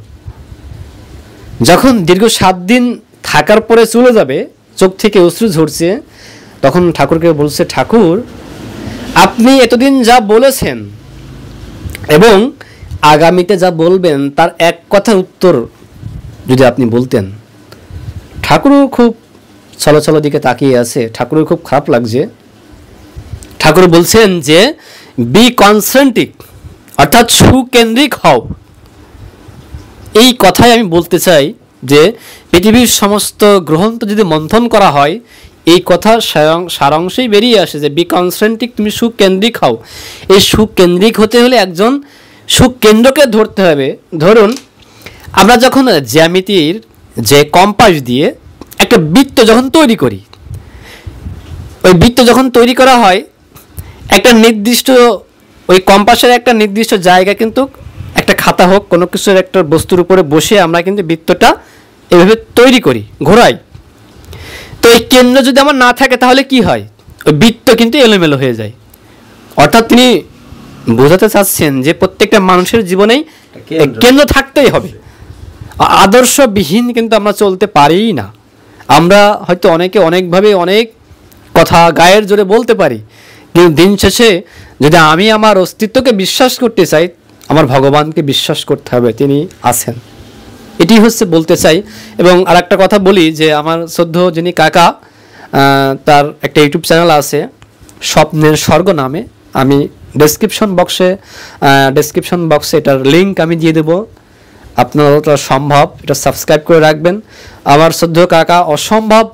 যখন দীর্ঘ 7 দিন থাকার পরে চলে যাবে, চোখ থেকে অশ্রু ঝরছে, তখন ঠাকুরকে বলছে, ঠাকুর আপনি এতদিন যা বলেছেন এবং আগামীতে যা বলবেন তার এক কথার উত্তর যদি আপনি বলতেন। ঠাকুরও খুব ছলো দিকে তাকিয়ে আছে, ঠাকুরের খুব খারাপ লাগছে। ঠাকুর বলছেন যে বি কনসেন্ট্রিক, অর্থাৎ সুকেন্দ্রিক হও। এই কথাই আমি বলতে চাই যে পৃথিবীর সমস্ত গ্রন্থ যদি মন্থন করা হয়, এই কথা সারাংশেই বেরিয়ে আসে যে বি কনসেন্ট্রিক, তুমি সুকেন্দ্রিক হও। এই সুকেন্দ্রিক হতে হলে একজন সুকেন্দ্রকে ধরতে হবে। ধরুন আমরা যখন জ্যামিতির যে কম্পাস দিয়ে একটা বৃত্ত যখন তৈরি করি, ওই বৃত্ত যখন তৈরি করা হয় একটা নির্দিষ্ট ওই কম্পাসের একটা নির্দিষ্ট জায়গা, কিন্তু একটা খাতা হোক কোনো কিছুর একটা বস্তুর উপরে বসে আমরা কিন্তু বৃত্তটা এভাবে তৈরি করি, ঘোরাই। তো এই কেন্দ্র যদি আমার না থাকে তাহলে কি হয়, ওই বৃত্ত কিন্তু এলোমেলো হয়ে যায়। অর্থাৎ তিনি বোঝাতে চাচ্ছেন যে প্রত্যেকটা মানুষের জীবনেই কেন্দ্র থাকতেই হবে, আদর্শবিহীন কিন্তু আমরা চলতে পারিই না। আমরা হয়তো অনেকে অনেকভাবে অনেক কথা গায়ের জোরে বলতে পারি, কিন্তু দিন শেষে যদি আমি আমার অস্তিত্বকে বিশ্বাস করতে চাই, আমার ভগবানকে বিশ্বাস করতে হবে, তিনি আছেন। এটি হচ্ছে বলতে চাই। এবং আর একটা কথা বলি যে আমার শ্রদ্ধেয় যিনি কাকা, তার একটা ইউটিউব চ্যানেল আছে স্বপ্নের স্বর্গ নামে, আমি ডেসক্রিপশন বক্সে এটার লিঙ্ক আমি দিয়ে দেবো, আপনারা সম্ভব এটা সাবস্ক্রাইব করে রাখবেন। আমার শ্রদ্ধেয় কাকা অসম্ভব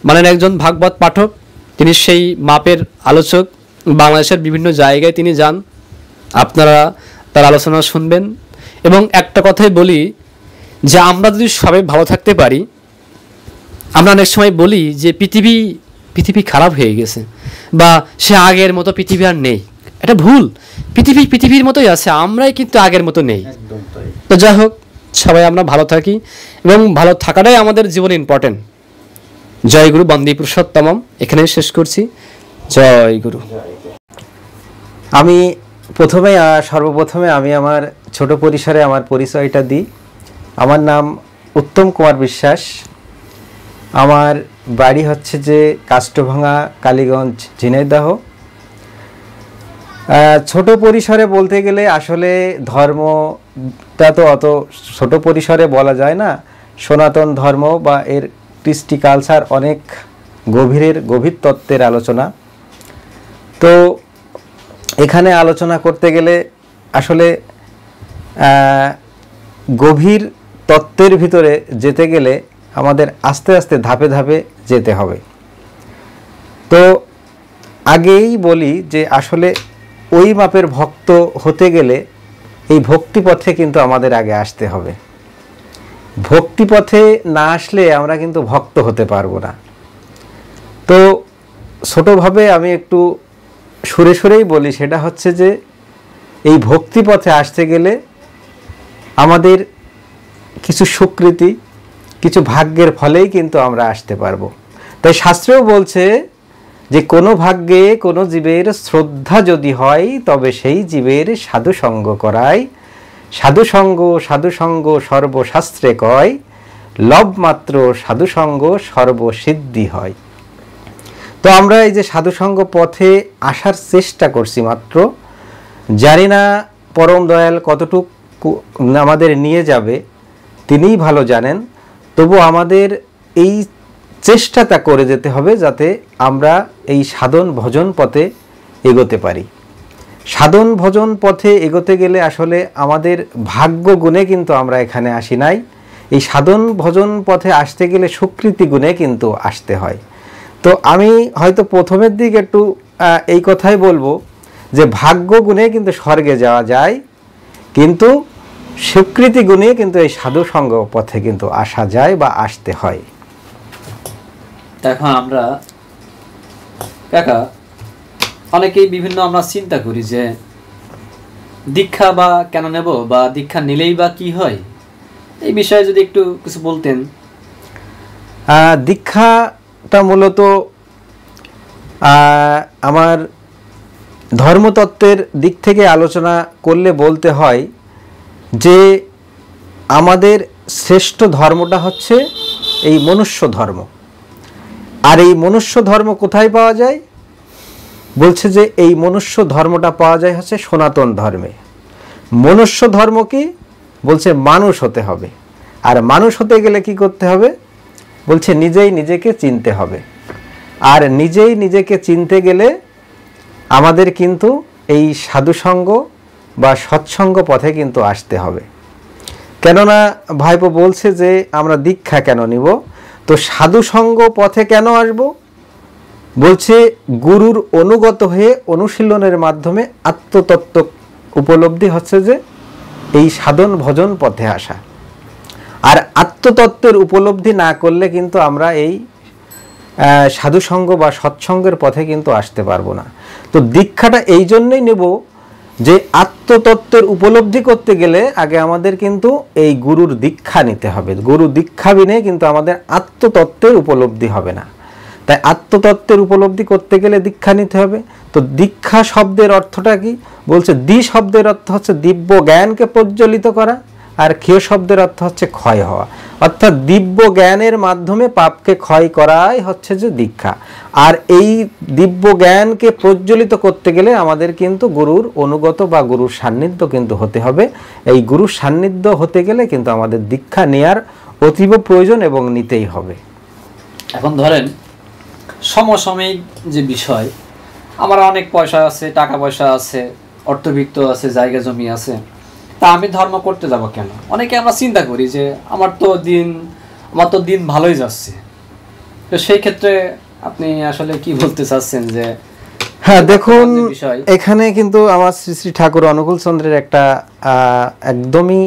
মানের একজন ভাগবত পাঠক, তিনি সেই মাপের আলোচক, বাংলাদেশের বিভিন্ন জায়গায় তিনি যান, আপনারা তার আলোচনা শুনবেন। এবং একটা কথাই বলি যে আমরা যদি সবাই ভালো থাকতে পারি, আমরা অনেক সময় বলি যে পৃথিবী খারাপ হয়ে গেছে বা সে আগের মতো পৃথিবী আর নেই, এটা ভুল। পৃথিবীর মতোই আছে, আমরাই কিন্তু আগের মতো নেই। তো যাই হোক, সবাই আমরা ভালো থাকি এবং ভালো থাকাটাই আমাদের জীবনে ইম্পর্টেন্ট। জয় গুরু, বন্দে পুরুষোত্তমম। এখানেই শেষ করছি। জয় গুরু। আমি সর্বপ্রথমে আমি আমার ছোট পরিসরে আমার পরিচয়টা দিই। আমার নাম উত্তম কুমার বিশ্বাস। আমার বাড়ি হচ্ছে যে কাষ্টভাঙা, কালীগঞ্জ, ঝিনাইদহ। ছোট পরিসরে বলতে গেলে আসলে ধর্মটা তো অত ছোট পরিসরে বলা যায় না। সনাতন ধর্ম বা এর কৃষ্টি কালচার অনেক গভীর তত্ত্বের আলোচনা। তো এখানে আলোচনা করতে গেলে আসলে গভীর তত্ত্বের ভিতরে যেতে গেলে আমাদের আস্তে আস্তে ধাপে ধাপে যেতে হবে। তো আগেই বলি যে আসলে ওই মাপের ভক্ত হতে গেলে এই ভক্তিপথে কিন্তু আমাদের আগে আসতে হবে। ভক্তিপথে না আসলে আমরা কিন্তু ভক্ত হতে পারবো না। তো ছোটোভাবে আমি একটু সুরেই বলি, সেটা হচ্ছে যে এই ভক্তিপথে আসতে গেলে আমাদের কিছু সুকৃতি, কিছু ভাগ্যের ফলেই কিন্তু আমরা আসতে পারবো। তাই শাস্ত্রেও বলছে যে কোনো ভাগ্যে কোনো জীবের শ্রদ্ধা যদি হয়, তবে সেই জীবের সাধুসঙ্গ করায়। সাধুসঙ্গ সর্বশাস্ত্রে কয়, লবমাত্র সাধুসঙ্গ সর্বসিদ্ধি হয়। তো আমরা এই যে সাধুসঙ্গ পথে আসার চেষ্টা করছি মাত্র, জানি না পরম দয়াল কতটুকু আমাদের নিয়ে যাবে তিনিই ভালো জানেন। তবু আমাদের এই চেষ্টাটা করে যেতে হবে যাতে আমরা এই সাধন ভজন পথে এগোতে পারি। সাধন ভজন পথে এগোতে গেলে আসলে আমাদের ভাগ্য গুণে কিন্তু আমরা এখানে আসি নাই। এই সাধন ভজন পথে আসতে গেলে সুকৃতি গুণে কিন্তু আসতে হয়। তো আমি হয়তো প্রথমের দিকে একটু এই কথাই বলবো যে ভাগ্য গুণে কিন্তু স্বর্গে যাওয়া যায়, কিন্তু স্বীকৃতি গুণে কিন্তু এই সাধুসঙ্গ পথে কিন্তু আসা যায় বা আসতে হয়। এখন আমরা কাকা অনেকেই বিভিন্ন আমরা চিন্তা করি যে দীক্ষা বা কেন নেব, বা দীক্ষা নিলেই বা কি হয়, এই বিষয়ে যদি একটু কিছু বলতেন। দীক্ষাটা মূলত আমার ধর্মতত্ত্বের দিক থেকে আলোচনা করলে বলতে হয় যে আমাদের শ্রেষ্ঠ ধর্মটা হচ্ছে এই মনুষ্য ধর্ম। আর এই মনুষ্য ধর্ম কোথায় পাওয়া যায়? বলছে যে এই মনুষ্য ধর্মটা পাওয়া যায় হচ্ছে সনাতন ধর্মে। মনুষ্য ধর্ম কি বলছে? মানুষ হতে হবে। আর মানুষ হতে গেলে কি করতে হবে? বলছে নিজেই নিজেকে চিনতে হবে। আর নিজেই নিজেকে চিনতে গেলে আমাদের কিন্তু এই সাধুসঙ্গ বা সৎসঙ্গ পথে কিন্তু আসতে হবে। কেননা ভাইপো বলছে যে আমরা দীক্ষা কেন নিব, তো সাধুসঙ্গ পথে কেন আসব? বলছে গুরুর অনুগত হয়ে অনুশীলনের মাধ্যমে আত্মতত্ত্ব উপলব্ধি হচ্ছে যে এই সাধন ভজন পথে আসা। আর আত্মতত্ত্বের উপলব্ধি না করলে কিন্তু আমরা এই সাধুসঙ্গ বা সৎসঙ্গের পথে কিন্তু আসতে পারবো না। তো দীক্ষাটা এই জন্যই নেব যে আত্মতত্ত্বের উপলব্ধি করতে গেলে আগে আমাদের কিন্তু এই গুরুর দীক্ষা নিতে হবে। গুরু দীক্ষা বিনে কিন্তু আমাদের আত্মতত্ত্বের উপলব্ধি হবে না। তাই আত্মতত্ত্বের উপলব্ধি করতে গেলে দীক্ষা নিতে হবে। তো দীক্ষা শব্দের অর্থটা কি? বলছে দি শব্দের অর্থ হচ্ছে দিব্য জ্ঞানকে প্রজ্বলিত করা, আর ক্ষয় শব্দের অর্থ হচ্ছে ক্ষয় হওয়া। অর্থাৎ দিব্য জ্ঞানের মাধ্যমে পাপকে ক্ষয় করাই হচ্ছে যে দীক্ষা। আর এই দিব্য জ্ঞানকে প্রজ্বলিত করতে গেলে আমাদের কিন্তু গুরুর অনুগত বা গুরুর সান্নিধ্য কিন্তু হতে হবে। এই গুরুর সান্নিধ্য হতে গেলে কিন্তু আমাদের দীক্ষা নেয়ার অতীব প্রয়োজন এবং নিতেই হবে। এখন ধরেন সমসাময়িক যে বিষয়, আমার অনেক পয়সা আছে, টাকা পয়সা আছে, অর্থবিত্ত আছে, জায়গা জমি আছে, তা আমি ধর্ম করতে যাব কেন? অনেকে আমরা চিন্তা করি যে আমার তো দিন ভালোই যাচ্ছে। তো সেই ক্ষেত্রে আপনি আসলে কি বলতে চাচ্ছেন? যে হ্যাঁ, দেখুন এখানে কিন্তু আমার শ্রী শ্রী ঠাকুর অনুকূল চন্দ্রের একটা একদমই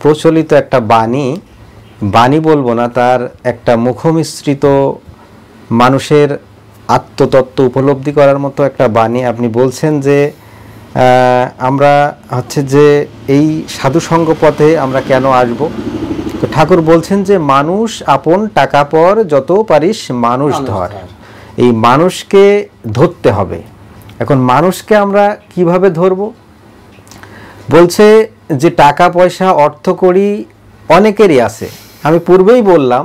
প্রচলিত একটা বাণী বলবো না, তার একটা মুখমিশ্রিত মানুষের আত্মতত্ত্ব উপলব্ধি করার মতো একটা বাণী। আপনি বলছেন যে আমরা হচ্ছে যে এই সাধুসঙ্গ পথে আমরা কেন আসব? তো ঠাকুর বলছেন যে মানুষ আপন টাকা পর যত পারিস মানুষ ধর। এই মানুষকে ধরতে হবে। এখন মানুষকে আমরা কিভাবে ধরব? বলছে যে টাকা পয়সা অর্থ করি অনেকেরই আছে। আমি পূর্বেই বললাম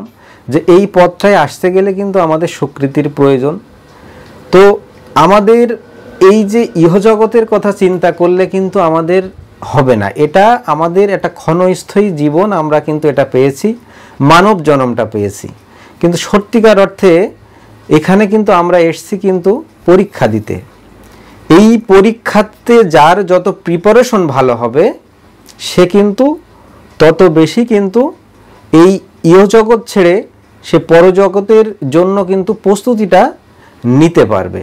যে এই পথটায় আসতে গেলে কিন্তু আমাদের স্বীকৃতির প্রয়োজন। তো আমাদের এই যে ইহজগতের কথা চিন্তা করলে কিন্তু আমাদের হবে না। এটা আমাদের একটা ক্ষণস্থায়ী জীবন, আমরা কিন্তু এটা পেয়েছি, মানব জন্মটা পেয়েছি। কিন্তু সত্যিকার অর্থে এখানে কিন্তু আমরা এসেছি কিন্তু পরীক্ষা দিতে। এই পরীক্ষাতে যার যত প্রিপারেশন ভালো হবে সে কিন্তু তত বেশি কিন্তু এই ইহজগৎ ছেড়ে সে পরজগতের জন্য কিন্তু প্রস্তুতিটা নিতে পারবে।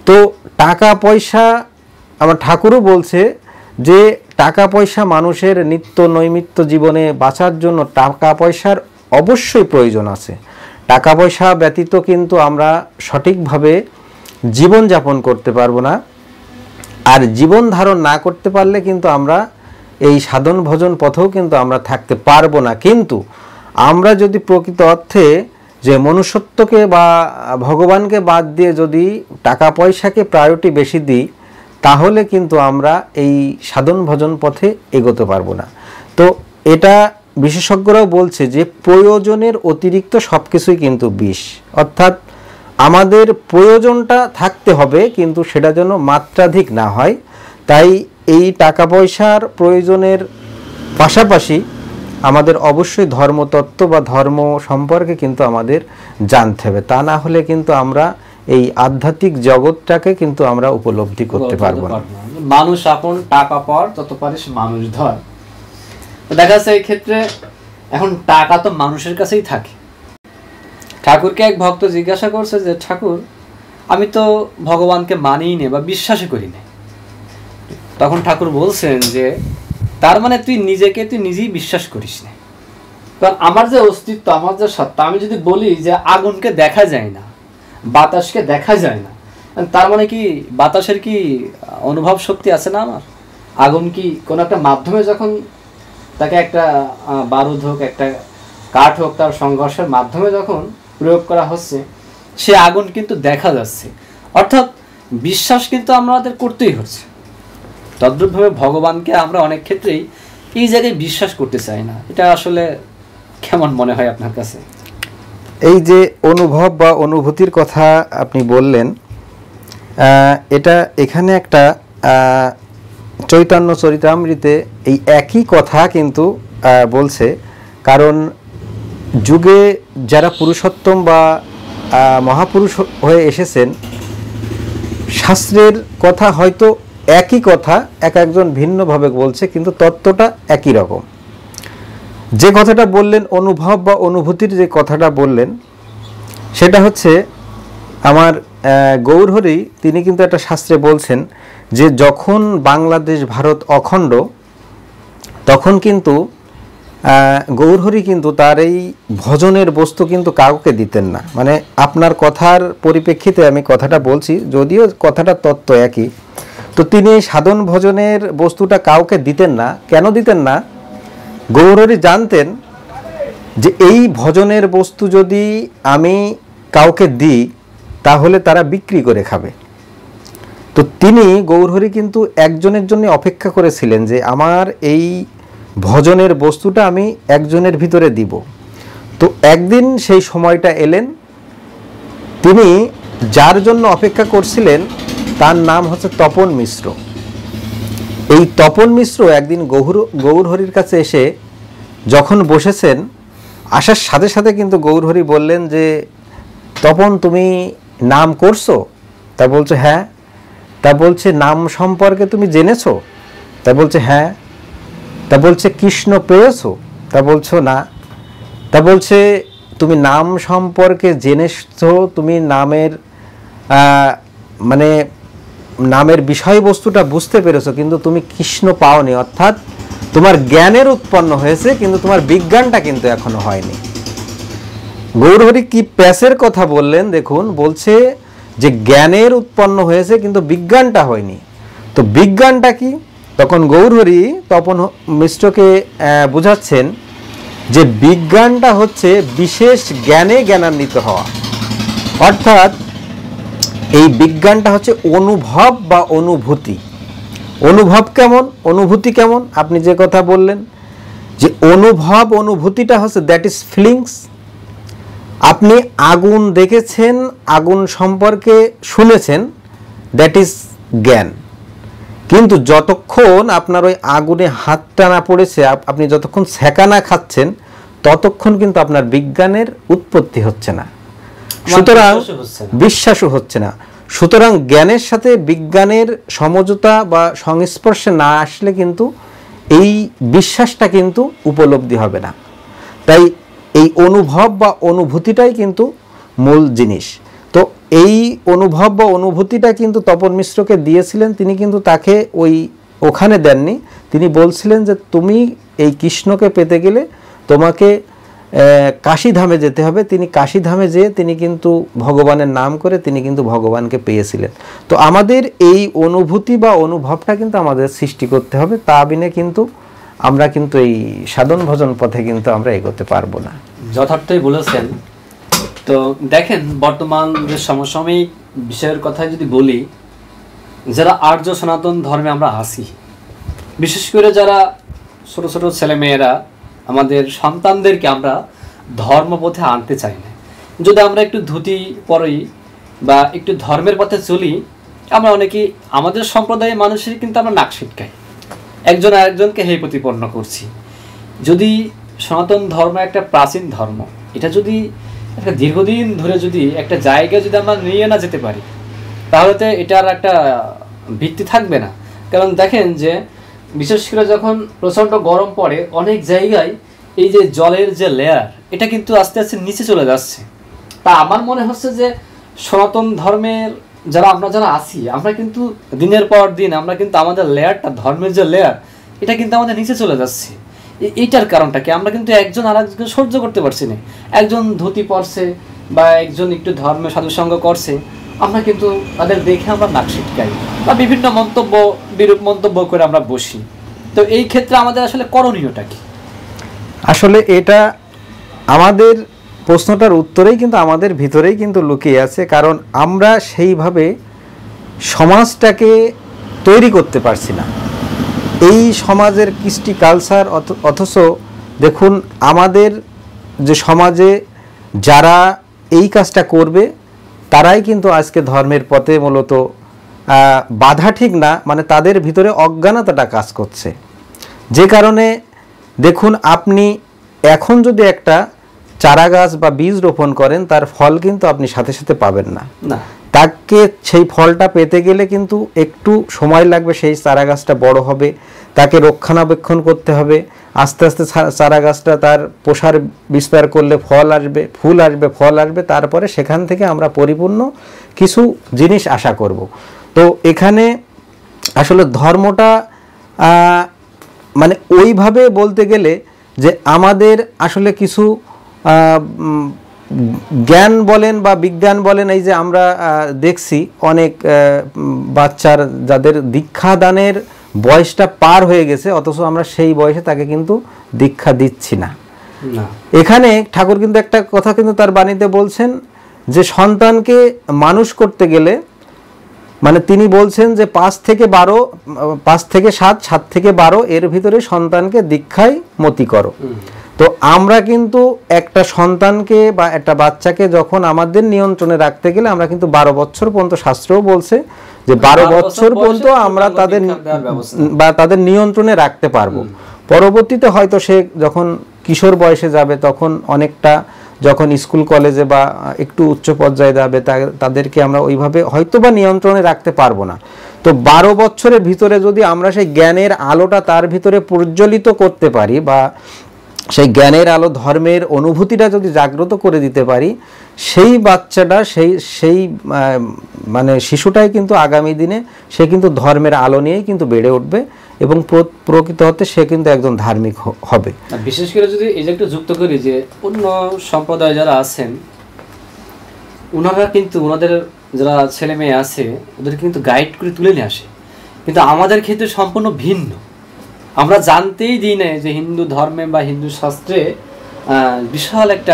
তো টাকা পয়সা, আমার ঠাকুরও বলছে যে টাকা পয়সা মানুষের নিত্য নৈমিত্য জীবনে বাঁচার জন্য টাকা পয়সার অবশ্যই প্রয়োজন আছে। টাকা পয়সা ব্যতীত কিন্তু আমরা সঠিকভাবে জীবনযাপন করতে পারবো না। আর জীবন ধারণ না করতে পারলে কিন্তু আমরা এই সাধন ভজন পথেও কিন্তু আমরা থাকতে পারবো না। কিন্তু আমরা যদি প্রকৃত অর্থে যে মনুষ্যত্বকে বা ভগবানকে বাদ দিয়ে যদি টাকা পয়সাকে প্রায়োরিটি বেশি দিই, তাহলে কিন্তু আমরা এই সাধন ভজন পথে এগোতে পারবো না। তো এটা বিশেষজ্ঞরাও বলছে যে প্রয়োজনের অতিরিক্ত সব কিছুই কিন্তু বিষ। অর্থাৎ আমাদের প্রয়োজনটা থাকতে হবে, কিন্তু সেটা যেন মাত্রাধিক না হয়। তাই এই টাকা পয়সার প্রয়োজনের পাশাপাশি আমাদের অবশ্যই ধর্মতত্ত্ব বা ধর্ম সম্পর্কে কিন্তু আমাদের জানতে হবে। তা না হলে কিন্তু আমরা এই আধ্যাত্মিক জগৎটাকে কিন্তু আমরা উপলব্ধি করতে পারবো না। মানুষ আপন টাকা পর তত পারিস মানুষ ধর। দেখা যাচ্ছে এই ক্ষেত্রে এখন টাকা তো মানুষের কাছেই থাকে। ঠাকুরকে এক ভক্ত জিজ্ঞাসা করছে যে ঠাকুর, আমি তো ভগবানকে মানিই না বা বিশ্বাসই করি না। তখন ঠাকুর বলছেন যে তার মানে তুই নিজেই বিশ্বাস করিস না। কারণ আমার যে অস্তিত্ব, আমার যে সত্তা, আমি যদি বলি যে আগুনকে দেখা যায় না, বাতাসকে দেখা যায় না, তার মানে কি বাতাসের কি অনুভব শক্তি আছে না আমার? আগুন কি কোনো একটা মাধ্যমে যখন তাকে একটা বারুদ হোক, একটা কাঠ হোক, তার সংঘর্ষের মাধ্যমে যখন প্রয়োগ করা হচ্ছে, সে আগুন কিন্তু দেখা যাচ্ছে। অর্থাৎ বিশ্বাস কিন্তু আমাদের করতেই হচ্ছে। তদ্রূপভাবে ভগবানকে আমরা অনেক ক্ষেত্রেই এই জায়গায় বিশ্বাস করতে চাই না। এটা আসলে কেমন মনে হয় আপনার কাছে? এই যে অনুভব বা অনুভূতির কথা আপনি বললেন, এটা এখানে একটা চৈতন্য চরিতামৃতে এই একই কথা কিন্তু বলছে। কারণ যুগে যারা পুরুষোত্তম বা মহাপুরুষ হয়ে এসেছেন, শাস্ত্রের কথা হয়তো একই কথা এক একজন ভিন্নভাবে বলছে, কিন্তু তত্ত্বটা একই রকম। যে কথাটা বললেন অনুভব বা অনুভূতির যে কথাটা বললেন, সেটা হচ্ছে আমার গৌরহরি তিনি কিন্তু একটা শাস্ত্রে বলছেন যে যখন বাংলাদেশ ভারত অখণ্ড, তখন কিন্তু গৌরহরি কিন্তু তার এই ভজনের বস্তু কিন্তু কাউকে দিতেন না। মানে আপনার কথার পরিপ্রেক্ষিতে আমি কথাটা বলছি, যদিও কথাটা তত্ত্ব একই। তো তিনি এই সাধন ভজনের বস্তুটা কাউকে দিতেন না। কেন দিতেন না? গৌরহরি জানতেন যে এই ভজনের বস্তু যদি আমি কাউকে দিই তাহলে তারা বিক্রি করে খাবে। তো তিনি গৌরহরি কিন্তু একজনের জন্য অপেক্ষা করেছিলেন যে আমার এই ভজনের বস্তুটা আমি একজনের ভিতরে দিব। তো একদিন সেই সময়টা এলেন, তিনি যার জন্য অপেক্ষা করছিলেন তার নাম হচ্ছে তপন মিশ্র। এই তপন মিশ্র একদিন গৌরহরির কাছে এসে যখন বসেছেন, আসার সাথে সাথে কিন্তু গৌরহরি বললেন যে তপন তুমি নাম করছো? তা বলছে হ্যাঁ। তা বলছে নাম সম্পর্কে তুমি জেনেছো? তা বলছে হ্যাঁ। তা বলছে কৃষ্ণ পেয়েছো? তা বলছো না। তা বলছে তুমি নাম সম্পর্কে জেনেছো, তুমি নামের মানে নামের বিষয়বস্তুটা বুঝতে পেরেছো, কিন্তু তুমি কৃষ্ণ পাওনি, অর্থাৎ তোমার জ্ঞানের উৎপন্ন হয়েছে কিন্তু তোমার বিজ্ঞানটা কিন্তু এখনো হয়নি। গৌরহরি কি প্যাসের কথা বললেন দেখুন, বলছে যে জ্ঞানের উৎপন্ন হয়েছে কিন্তু বিজ্ঞানটা হয়নি। তো বিজ্ঞানটা কি? তখন গৌরহরি তপন মিশ্রকে বোঝাচ্ছেন যে বিজ্ঞানটা হচ্ছে বিশেষ জ্ঞানে জ্ঞানান্বিত হওয়া। অর্থাৎ এই বিজ্ঞানটা হচ্ছে অনুভব বা অনুভূতি। অনুভব কেমন, অনুভূতি কেমন? আপনি যে কথা বললেন যে অনুভব অনুভূতিটা হচ্ছে দ্যাট ইজ ফিলিংস। আপনি আগুন দেখেছেন, আগুন সম্পর্কে শুনেছেন, দ্যাট ইজ জ্ঞান। কিন্তু যতক্ষণ আপনার ওই আগুনে হাতটা না পড়েছে, আপনি যতক্ষণ সেকা না খাচ্ছেন, ততক্ষণ কিন্তু আপনার বিজ্ঞানের উৎপত্তি হচ্ছে না, সুতরাং বিশ্বাসও হচ্ছে না। সুতরাং জ্ঞানের সাথে বিজ্ঞানের সমঝোতা বা সংস্পর্শে না আসলে কিন্তু এই বিশ্বাসটা কিন্তু উপলব্ধি হবে না। তাই এই অনুভব বা অনুভূতিটাই কিন্তু মূল জিনিস। তো এই অনুভব বা অনুভূতিটা কিন্তু তপন মিশ্রকে দিয়েছিলেন, তিনি কিন্তু তাকে ওখানে দেননি। তিনি বলছিলেন যে তুমি এই কৃষ্ণকে পেতে গেলে তোমাকে কাশীধামে যেতে হবে। তিনি কাশীধামে যেয়ে তিনি কিন্তু ভগবানের নাম করে তিনি কিন্তু ভগবানকে পেয়েছিলেন। তো আমাদের এই অনুভূতি বা অনুভবটা কিন্তু আমাদের সৃষ্টি করতে হবে, তা বিনে কিন্তু আমরা কিন্তু এই সাধন ভজন পথে কিন্তু আমরা এগোতে পারবো না। যথার্থই বলেছেন। তো দেখেন বর্তমান যে সমসাময়িক বিষয়ের কথা যদি বলি, যারা আর্য সনাতন ধর্মে আমরা আসি, বিশেষ করে যারা ছোট ছোট ছেলেমেয়েরা আমাদের সন্তানদেরকে আমরা ধর্মপথে আনতে চাই না। যদি আমরা একটু ধুতি পরি বা একটু ধর্মের পথে চলি, আমরা অনেকেই আমাদের সম্প্রদায়ের মানুষের কিন্তু আমরা নাক ছিটকাই, একজন আরেকজনকে হেয় প্রতিপন্ন করছি। যদি সনাতন ধর্ম একটা প্রাচীন ধর্ম, এটা যদি একটা দীর্ঘদিন ধরে যদি একটা জায়গায় যদি আমরা নিয়ে না যেতে পারি, তাহলে তো এটার একটা ভিত্তি থাকবে না। কারণ দেখেন যে বিশেষ করে যখন প্রচণ্ড গরম পড়ে, অনেক জায়গায় এই যে জলের যে লেয়ার, এটা কিন্তু আস্তে আস্তে নিচে চলে যাচ্ছে। তা আমার মনে হচ্ছে যে সনাতন ধর্মের আমরা যারা আছি, আমরা কিন্তু দিনের পর দিন আমরা কিন্তু আমাদের লেয়ারটা, ধর্মের যে লেয়ার, এটা কিন্তু আমাদের নিচে চলে যাচ্ছে। এইটার কারণটা কি? আমরা কিন্তু একজন আর একজনকে সহ্য করতে পারছি না। একজন ধুতি পরছে বা একজন একটু ধর্মের সাধুসঙ্গ করছে, আমরা কিন্তু তাদের দেখে আমরা নাক ছিটকাই বা বিভিন্ন মন্তব্য, বিরূপ মন্তব্য করে আমরা বসি। তো এই ক্ষেত্রে আমাদের আসলে করণীয়টা কি? আসলে এটা আমাদের প্রশ্নটার উত্তরেই কিন্তু আমাদের ভিতরেই কিন্তু লুকিয়ে আছে। কারণ আমরা সেইভাবে সমাজটাকে তৈরি করতে পারছি না। এই সমাজের কৃষ্টি কালচার, অথচ দেখুন আমাদের যে সমাজে যারা এই কাজটা করবে তারাই কিন্তু আজকে ধর্মের পথে মূলত বাধা ঠিক না, মানে তাদের ভিতরে অজ্ঞানতাটা কাজ করছে। যে কারণে দেখুন আপনি এখন যদি একটা চারা গাছ বা বীজ রোপণ করেন, তার ফল কিন্তু আপনি সাথে সাথে পাবেন না। তাকে সেই ফলটা পেতে গেলে কিন্তু একটু সময় লাগবে, সেই চারা গাছটা বড় হবে, তাকে রক্ষণাবেক্ষণ করতে হবে, আস্তে আস্তে চারা গাছটা তার প্রসার বিস্তার করলে ফল আসবে, ফুল আসবে, ফল আসবে, তারপরে সেখান থেকে আমরা পরিপূর্ণ কিছু জিনিস আশা করব। তো এখানে আসলে ধর্মটা মানে ওইভাবে বলতে গেলে যে আমাদের আসলে কিছু জ্ঞান বলেন বা বিজ্ঞান বলেন, এই যে আমরা দেখছি অনেক বাচ্চার যাদের দীক্ষাদানের বয়সটা পার হয়ে গেছে, অথচ আমরা সেই বয়সে তাকে কিন্তু দীক্ষা দিচ্ছি না। এখানে ঠাকুর কিন্তু একটা কথা কিন্তু তার বাণীতে বলছেন যে সন্তানকে মানুষ করতে গেলে, মানে তিনি বলছেন যে 5 থেকে 7, 7 থেকে 12 এর ভিতরে সন্তানকে দীক্ষায় মতি করো। তো আমরা কিন্তু একটা সন্তানকে বা একটা বাচ্চাকে যখন আমাদের নিয়ন্ত্রণে রাখতে গেলে আমরা কিন্তু 12 বছর পর্যন্ত, শাস্ত্রও বলছে যে 12 বছর পর্যন্ত আমরা তাদের নিয়ন্ত্রণে রাখতে পারবো। পরবর্তীতে হয়তো সে যখন কিশোর বয়সে যাবে, তখন অনেকটা যখন স্কুল কলেজে বা একটু উচ্চ পর্যায়ে যাবে, তাদেরকে আমরা ওইভাবে হয়তো বা নিয়ন্ত্রণে রাখতে পারবো না। তো 12 বছরের ভিতরে যদি আমরা সেই জ্ঞানের আলোটা তার ভিতরে প্রজ্বলিত করতে পারি, বা সেই জ্ঞানের আলো, ধর্মের অনুভূতিটা যদি জাগ্রত করে দিতে পারি, সেই বাচ্চাটা সেই মানে শিশুটাই কিন্তু আগামী দিনে সে কিন্তু ধর্মের আলো নিয়েই কিন্তু বেড়ে উঠবে এবং প্রকৃত হতে সে কিন্তু একজন ধার্মিক হবে। বিশেষ করে যদি এই যে একটু যুক্ত করি যে অন্য সম্প্রদায় যারা আছেন, ওনারা কিন্তু ওনাদের যারা ছেলে মেয়ে আছে ওদের কিন্তু গাইড করে তুলে নিয়ে আসে, কিন্তু আমাদের ক্ষেত্রে সম্পূর্ণ ভিন্ন। আমরা জানতেই দিই না যে হিন্দু ধর্মে বা হিন্দু শাস্ত্রে বিশাল একটা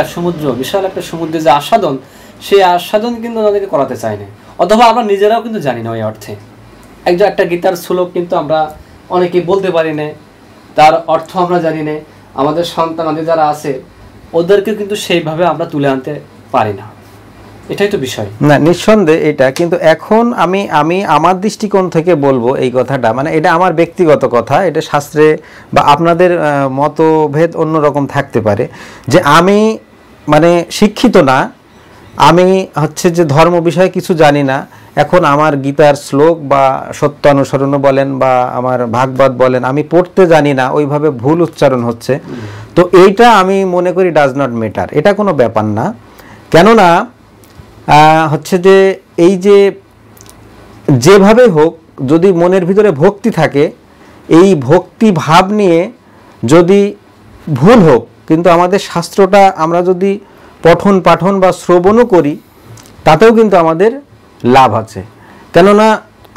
সমুদ্রে যে আস্বাদন, সেই আস্বাদন কিন্তু ওনাদেরকে করাতে চায় না, অথবা আমরা নিজেরাও কিন্তু জানি না ওই অর্থে। একটা গীতার শ্লোক কিন্তু আমরা অনেকে বলতে পারি না, তার অর্থ আমরা জানি না। আমাদের সন্তানাদি যারা আছে ওদেরকে কিন্তু সেইভাবে আমরা তুলে আনতে পারি না, এটাই তো বিষয় না, নিঃসন্দেহে এটা। কিন্তু এখন আমি আমার দৃষ্টিকোণ থেকে বলবো এই কথাটা, মানে এটা আমার ব্যক্তিগত কথা, এটা শাস্ত্রে বা আপনাদের মতভেদ অন্যরকম থাকতে পারে, যে আমি মানে শিক্ষিত না, আমি হচ্ছে যে ধর্ম বিষয়ে কিছু জানি না। এখন আমার গীতার শ্লোক বা সত্য অনুসরণ বলেন বা আমার ভাগবত বলেন, আমি পড়তে জানি না, ওইভাবে ভুল উচ্চারণ হচ্ছে, তো এইটা আমি মনে করি ডাজ নট ম্যাটার, এটা কোনো ব্যাপার না। কেননা হচ্ছে যে এই যে যেভাবে হোক, যদি মনের ভিতরে ভক্তি থাকে, এই ভক্তি ভাব নিয়ে যদি ভুল হোক, কিন্তু আমাদের শাস্ত্রটা আমরা যদি পঠন পাঠন বা শ্রবণও করি, তাতেও কিন্তু আমাদের লাভ আছে। কেননা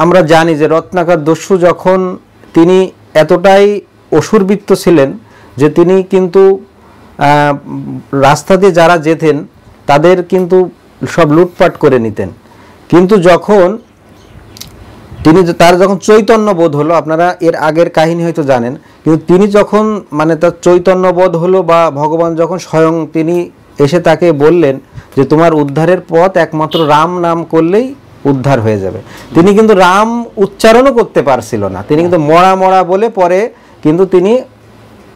আমরা জানি যে রত্নাকর দস্যু যখন তিনি এতটাই অসুরবৃত্ত ছিলেন যে তিনি কিন্তু রাস্তা দিয়ে যারা যেতেন তাদের কিন্তু সব লুটপাট করে নিতেন। কিন্তু যখন তার যখন চৈতন্য বোধ হলো, আপনারা এর আগের কাহিনী হয়তো জানেন, কিন্তু তিনি যখন মানে তার চৈতন্য বোধ হলো বা ভগবান যখন স্বয়ং তিনি এসে তাকে বললেন যে তোমার উদ্ধারের পথ একমাত্র রাম নাম করলেই উদ্ধার হয়ে যাবে, তিনি কিন্তু রাম উচ্চারণও করতে পারছিল না, তিনি কিন্তু মরা বলে পরে কিন্তু তিনি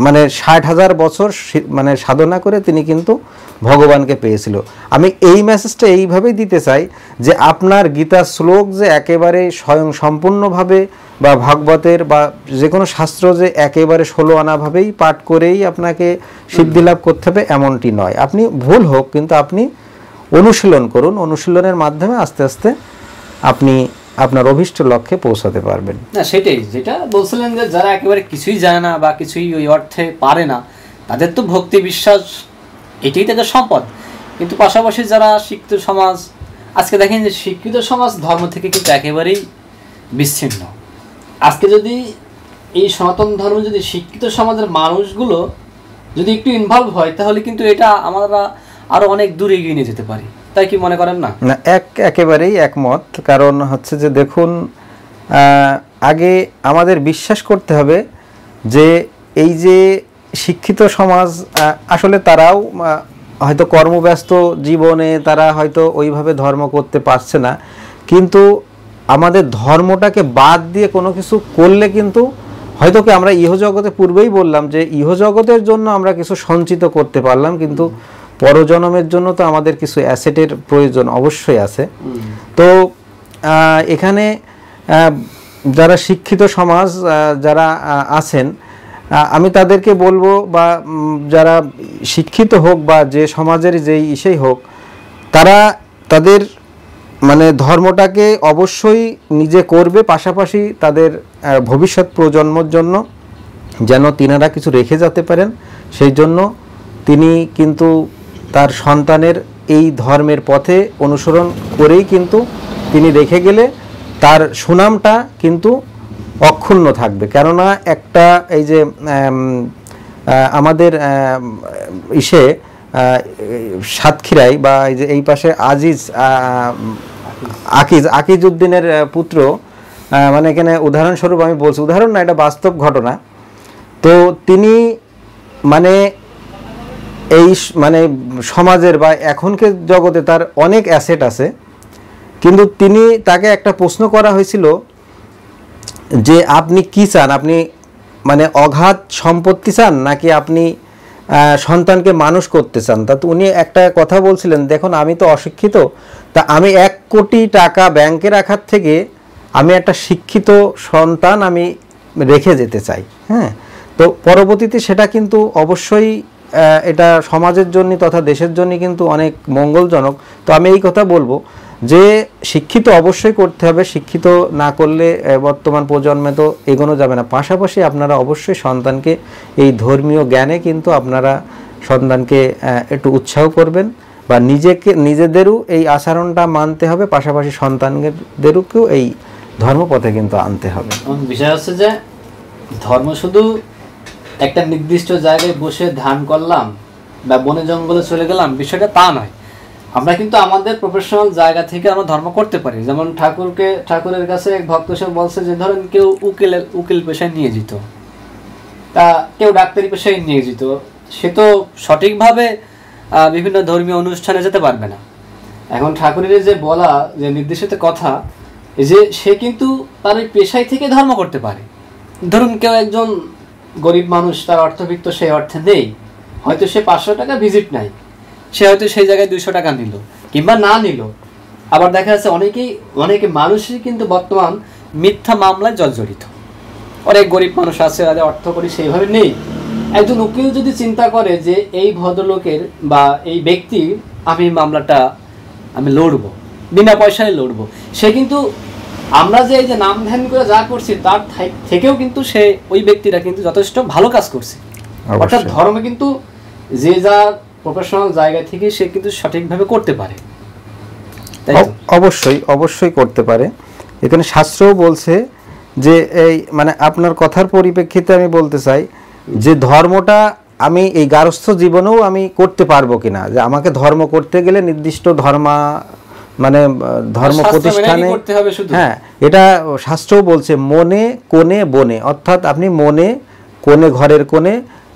মানে 60,000 বছর মানে সাধনা করে তিনি কিন্তু ভগবানকে পেয়েছিল। আমি এই মেসেজটা এইভাবেই দিতে চাই যে আপনার গীতার শ্লোক যে একেবারে স্বয়ং সম্পূর্ণভাবে বা ভাগবতের বা যে কোনো শাস্ত্র যে একেবারে 16 আনাভাবেই পাঠ করেই আপনাকে সিদ্ধি লাভ করতে হবে এমনটি নয়। আপনি ভুল হোক, কিন্তু আপনি অনুশীলন করুন, অনুশীলনের মাধ্যমে আস্তে আস্তে আপনি আপনার অভিষ্ট লক্ষ্যে পৌঁছাতে পারবেন। না, সেটাই যেটা বলছিলেন যে যারা একেবারে কিছুই জানে না বা কিছুই ওই অর্থে পারে না, তাদের তো ভক্তি বিশ্বাস এটাই তাদের সম্পদ। কিন্তু পাশাপাশি যারা শিক্ষিত সমাজ, আজকে দেখেন যে শিক্ষিত সমাজ ধর্ম থেকে কিন্তু একেবারেই বিচ্ছিন্ন। আজকে যদি এই সনাতন ধর্ম যদি শিক্ষিত সমাজের মানুষগুলো যদি একটু ইনভলভ হয়, তাহলে কিন্তু এটা আমরা আরো অনেক দূরে এগিয়ে নিয়ে যেতে পারি, তাই কি মনে করেন না? না, একেবারেই একমত। কারণ হচ্ছে যে দেখুন, আগে আমাদের বিশ্বাস করতে হবে যে এই যে শিক্ষিত সমাজ আসলে তারাও হয়তো কর্মব্যস্ত জীবনে তারা হয়তো ওইভাবে ধর্ম করতে পারছে না, কিন্তু আমাদের ধর্মটাকে বাদ দিয়ে কোনো কিছু করলে কিন্তু হয়তো কি আমরা ইহজগতে পূর্বেই বললাম যে ইহজগতের জন্য আমরা কিছু সঞ্চিত করতে পারলাম, কিন্তু পরজন্মের জন্য তো আমাদের কিছু অ্যাসেটের প্রয়োজন অবশ্যই আছে। তো এখানে যারা শিক্ষিত সমাজ যারা আছেন, আমি তাদেরকে বলবো, বা যারা শিক্ষিত হোক বা যে সমাজের যেই ইসেই হোক, তারা তাদের মানে ধর্মটাকে অবশ্যই নিজে করবে, পাশাপাশি তাদের ভবিষ্যৎ প্রজন্মের জন্য যেন তিনারা কিছু রেখে যেতে পারেন সেই জন্য তিনি কিন্তু তার সন্তানের এই ধর্মের পথে অনুসরণ করেই কিন্তু তিনি রেখে গেলে তার সুনামটা কিন্তু অক্ষুণ্ণ থাকবে। কেননা একটা এই যে আমাদের সাতক্ষীরায় বা এই যে এই পাশে আকিজউদ্দিনের পুত্র, মানে এখানে উদাহরণস্বরূপ আমি বলছি, উদাহরণ না, এটা বাস্তব ঘটনা। তো তিনি মানে এই মানে সমাজের বা এখনকার জগতে তার অনেক অ্যাসেট আছে, কিন্তু তাকে একটা প্রশ্ন করা হয়েছিল যে আপনি কি চান, আপনি মানে অগাধ সম্পত্তি চান নাকি আপনি সন্তানকে মানুষ করতে চান? তা তো উনি একটা কথা বলছিলেন, দেখুন আমি তো অশিক্ষিত, তা আমি 1 কোটি টাকা ব্যাংকে রাখার থেকে আমি একটা শিক্ষিত সন্তান আমি রেখে যেতে চাই। হ্যাঁ, তো পরবর্তীতে সেটা কিন্তু অবশ্যই এটা সমাজের জন্য তথা দেশের জন্য কিন্তু অনেক মঙ্গলজনক। তো আমি এই কথা বলবো যে শিক্ষিত অবশ্যই করতে হবে, শিক্ষিত না করলে বর্তমান প্রজন্মে তো এগোনো যাবে না। পাশাপাশি আপনারা অবশ্যই সন্তানকে এই ধর্মীয় জ্ঞানে কিন্তু আপনারা সন্তানকে একটু উৎসাহ করবেন বা নিজেদেরও এই আচরণটা মানতে হবে, পাশাপাশি সন্তানদেরকেও এই ধর্মপথে কিন্তু আনতে হবে। বিষয় হচ্ছে যে ধর্ম শুধু একটা নির্দিষ্ট জায়গায় বসে ধ্যান করলাম বা বনে জঙ্গলে চলে গেলাম, বিষয়টা তা নয়। আমরা কিন্তু আমাদের প্রফেশনাল জায়গা থেকে আমরা ধর্ম করতে পারি। যেমন ঠাকুরের কাছে এক ভক্ত সে বলছে যে ধরেন কেউ উকিল পেশায় নিয়ে যেত, তা কেউ ডাক্তারি পেশায় নিয়ে যেত, সে তো সঠিকভাবে বিভিন্ন ধর্মীয় অনুষ্ঠানে যেতে পারবে না। এখন ঠাকুরের যে বলা যে নির্দেশিত কথা যে সে কিন্তু তার ওই পেশায় থেকে ধর্ম করতে পারে। ধরুন কেউ একজন গরিব মানুষ, তার অর্থবিত্ত সেই অর্থে নেই, হয়তো সে 500 টাকা ভিজিট নাই, সে হয়তো সেই জায়গায় 200 টাকা নিল কিংবা না নিল। আবার দেখা যাচ্ছে অনেকে মানুষই কিন্তু বর্তমান মিথ্যা মামলায় জর্জরিত। অনেক গরিব মানুষ আছে, যাদের অর্থ করি সেইভাবে নেই। একজন উকিল যদি চিন্তা করে যে এই ভদ্রলোকের বা এই ব্যক্তির আমি মামলাটা আমি লড়বো, বিনা পয়সায় লড়বো, সে কিন্তু আমরা যে এই যে নাম ধ্যান করে যা করছি তার থেকেও কিন্তু সে ওই ব্যক্তিরা কিন্তু যথেষ্ট ভালো কাজ করছে। অর্থাৎ ধর্ম কিন্তু যে যার প্রফেশনাল জায়গা থেকে সে কিন্তু সঠিকভাবে করতে পারে। অবশ্যই করতে পারে। এখানে শাস্ত্রও বলছে যে এই মানে আপনার কথার পরিপ্রেক্ষিতে আমি বলতে চাই যে ধর্মটা আমি এই গার্হস্থ্য জীবনেও আমি করতে পারবো কিনা, যে আমাকে ধর্ম করতে গেলে নির্দিষ্ট ধর্ম প্রতিষ্ঠানে, হ্যাঁ এটা শাস্ত্রও বলছে মনে কোণে বনে, অর্থাৎ আপনি মনে কোণে, ঘরের কোণে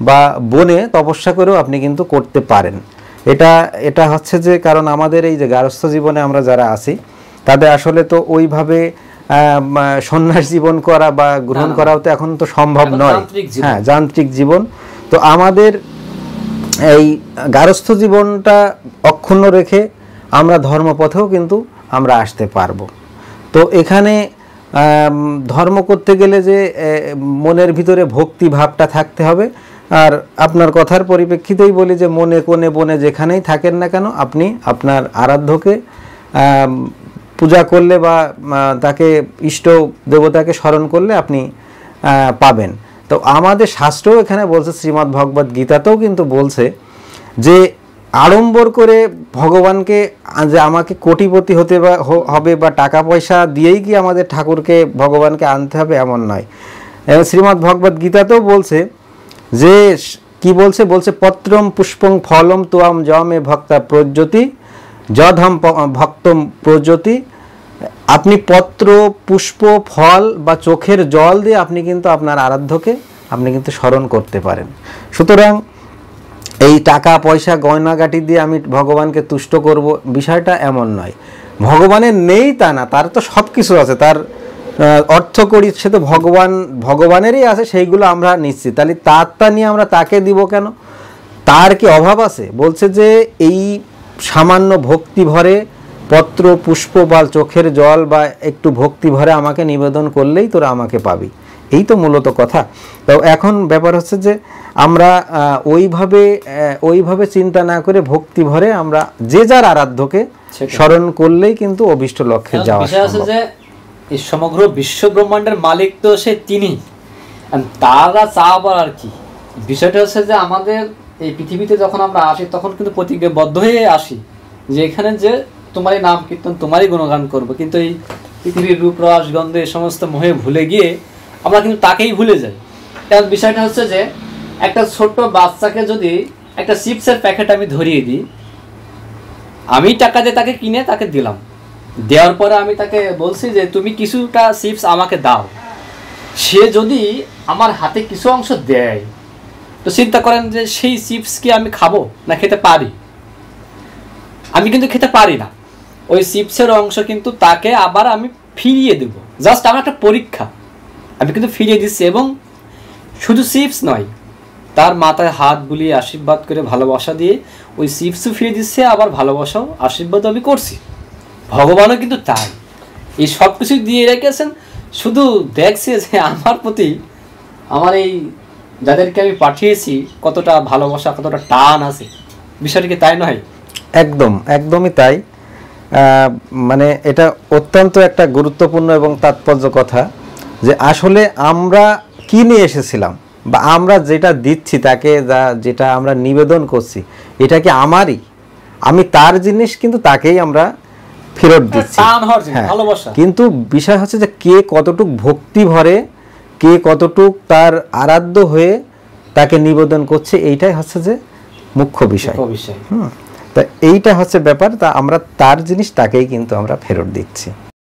বা বনে তপস্যা করেও আপনি কিন্তু করতে পারেন। এটা হচ্ছে যে কারণ আমাদের এই যে গার্হস্থ্য জীবনে আমরা যারা আছি তাদের আসলে তো ওইভাবে সন্ন্যাস জীবন করা বা গ্রহণ করাও তো এখন তো সম্ভব নয়। হ্যাঁ, যান্ত্রিক জীবন। তো আমাদের এই গার্হস্থ্য জীবনটা অক্ষুণ্ণ রেখে আমরা ধর্মপথেও কিন্তু আমরা আসতে পারবো। তো এখানে ধর্ম করতে গেলে যে মনের ভিতরে ভক্তি ভাবটা থাকতে হবে। আর আপনার কথার পরিপ্রেক্ষিতেই বলি যে মনে কোণে বনে যেখানেই থাকেন না কেন, আপনি আপনার আরাধ্যকে পূজা করলে বা তাকে ইষ্ট দেবতাকে স্মরণ করলে আপনি পাবেন। তো আমাদের শাস্ত্রও এখানে বলছে, শ্রীমদ্ ভগবত গীতাতেও কিন্তু বলছে যে আড়ম্বর করে ভগবানকে যে আমাকে কোটিপতি হতে হবে বা টাকা পয়সা দিয়েই কি আমাদের ঠাকুরকে ভগবানকে আনতে হবে এমন নয়। এবং শ্রীমদ্ ভগবত গীতাতেও বলছে যে কি বলছে পত্রম পুষ্পং ফলম তোয়াম যমে ভক্তা প্রজ্যোতি যধম ভক্তম প্রজ্যোতি। আপনি পত্র, পুষ্প, ফল বা চোখের জল দিয়ে আপনি কিন্তু আপনার আরাধ্যকে আপনি কিন্তু স্মরণ করতে পারেন। সুতরাং এই টাকা পয়সা গয়নাগাটি দিয়ে আমি ভগবানকে তুষ্ট করব, বিষয়টা এমন নয়। ভগবানের নেই তা না, তার তো সব কিছু আছে, তার অর্থ করি সে তো ভগবানেরই আছে, সেইগুলো আমরা নিচ্ছি, তাহলে তারটা নিয়ে আমরা তাকে দিব কেন? তার কি অভাব আছে? বলছে যে এই সামান্য ভক্তি ভরে পত্র, পুষ্প বা চোখের জল বা একটু ভক্তি ভরে আমাকে নিবেদন করলেই তোরা আমাকে পাবি, এই তো মূলত কথা। তো এখন ব্যাপার হচ্ছে যে আমরা ওইভাবে চিন্তা না করে ভক্তি ভরে আমরা যে যার আরাধ্যকে স্মরণ করলেই কিন্তু অভিষ্ট লক্ষ্যে যাওয়া সম্ভব। এই সমগ্র বিশ্ব ব্রহ্মাণ্ডের মালিক তো সে তিনি, তারা চাওয়ার আর কি, বিষয়টা হচ্ছে যে আমাদের এই পৃথিবীতে যখন আমরা আসি তখন কিন্তু প্রতিজ্ঞাবদ্ধ হয়ে আসি যে এখানে যে তোমারই নাম কীর্তন তোমারই গুণগান করবো, কিন্তু এই পৃথিবীর রূপ রস গন্ধ এই সমস্ত মোহে ভুলে গিয়ে আমরা কিন্তু তাকেই ভুলে যাই। তার বিষয়টা হচ্ছে যে একটা ছোট্ট বাচ্চাকে যদি একটা চিপসের প্যাকেট আমি ধরিয়ে দিই, আমি টাকা দিয়ে তাকে কিনে তাকে দিলাম, দেওয়ার পরে আমি তাকে বলছি যে তুমি কিছুটা চিপস আমাকে দাও, সে যদি আমার হাতে কিছু অংশ দেয় তো চিন্তা করেন যে সেই চিপস কি আমি খাবো না খেতে পারি? আমি কিন্তু খেতে পারি না। ওই চিপসের অংশ কিন্তু তাকে আবার আমি ফিরিয়ে দেব, জাস্ট আমার একটা পরীক্ষা, আমি কিন্তু ফিরিয়ে দিচ্ছি। এবং শুধু চিপস নয়, তার মাথায় হাত বুলিয়ে আশীর্বাদ করে ভালোবাসা দিয়ে ওই চিপসও ফিরিয়ে দিচ্ছে, আবার ভালোবাসাও আশীর্বাদও আমি করছি। ভগবানও কিন্তু তাই, এই সব কিছু দিয়ে রেখেছেন, শুধু দেখছে যে আমার প্রতি, আমার এই যাদেরকে আমি পাঠিয়েছি কতটা ভালোবাসা, কতটা টান আছে। বিষয়টা কি তাই নয়? একদমই তাই। মানে এটা অত্যন্ত একটা গুরুত্বপূর্ণ এবং তাৎপর্য কথা যে আসলে আমরা কি নিয়ে এসেছিলাম বা আমরা যেটা দিচ্ছি তাকে, যেটা আমরা নিবেদন করছি, এটা কি আমারই? আমি তার জিনিস কিন্তু তাকেই আমরা ফেরত দিচ্ছি। কিন্তু বিষয় হচ্ছে যে কে কতটুক ভক্তি ভরে, কে কতটুক তার আরাধ্য হয়ে তাকে নিবেদন করছে, এইটাই হচ্ছে যে মুখ্য বিষয়। তা এইটা হচ্ছে ব্যাপার। তা আমরা তার জিনিস তাকেই কিন্তু আমরা ফেরত দিচ্ছি।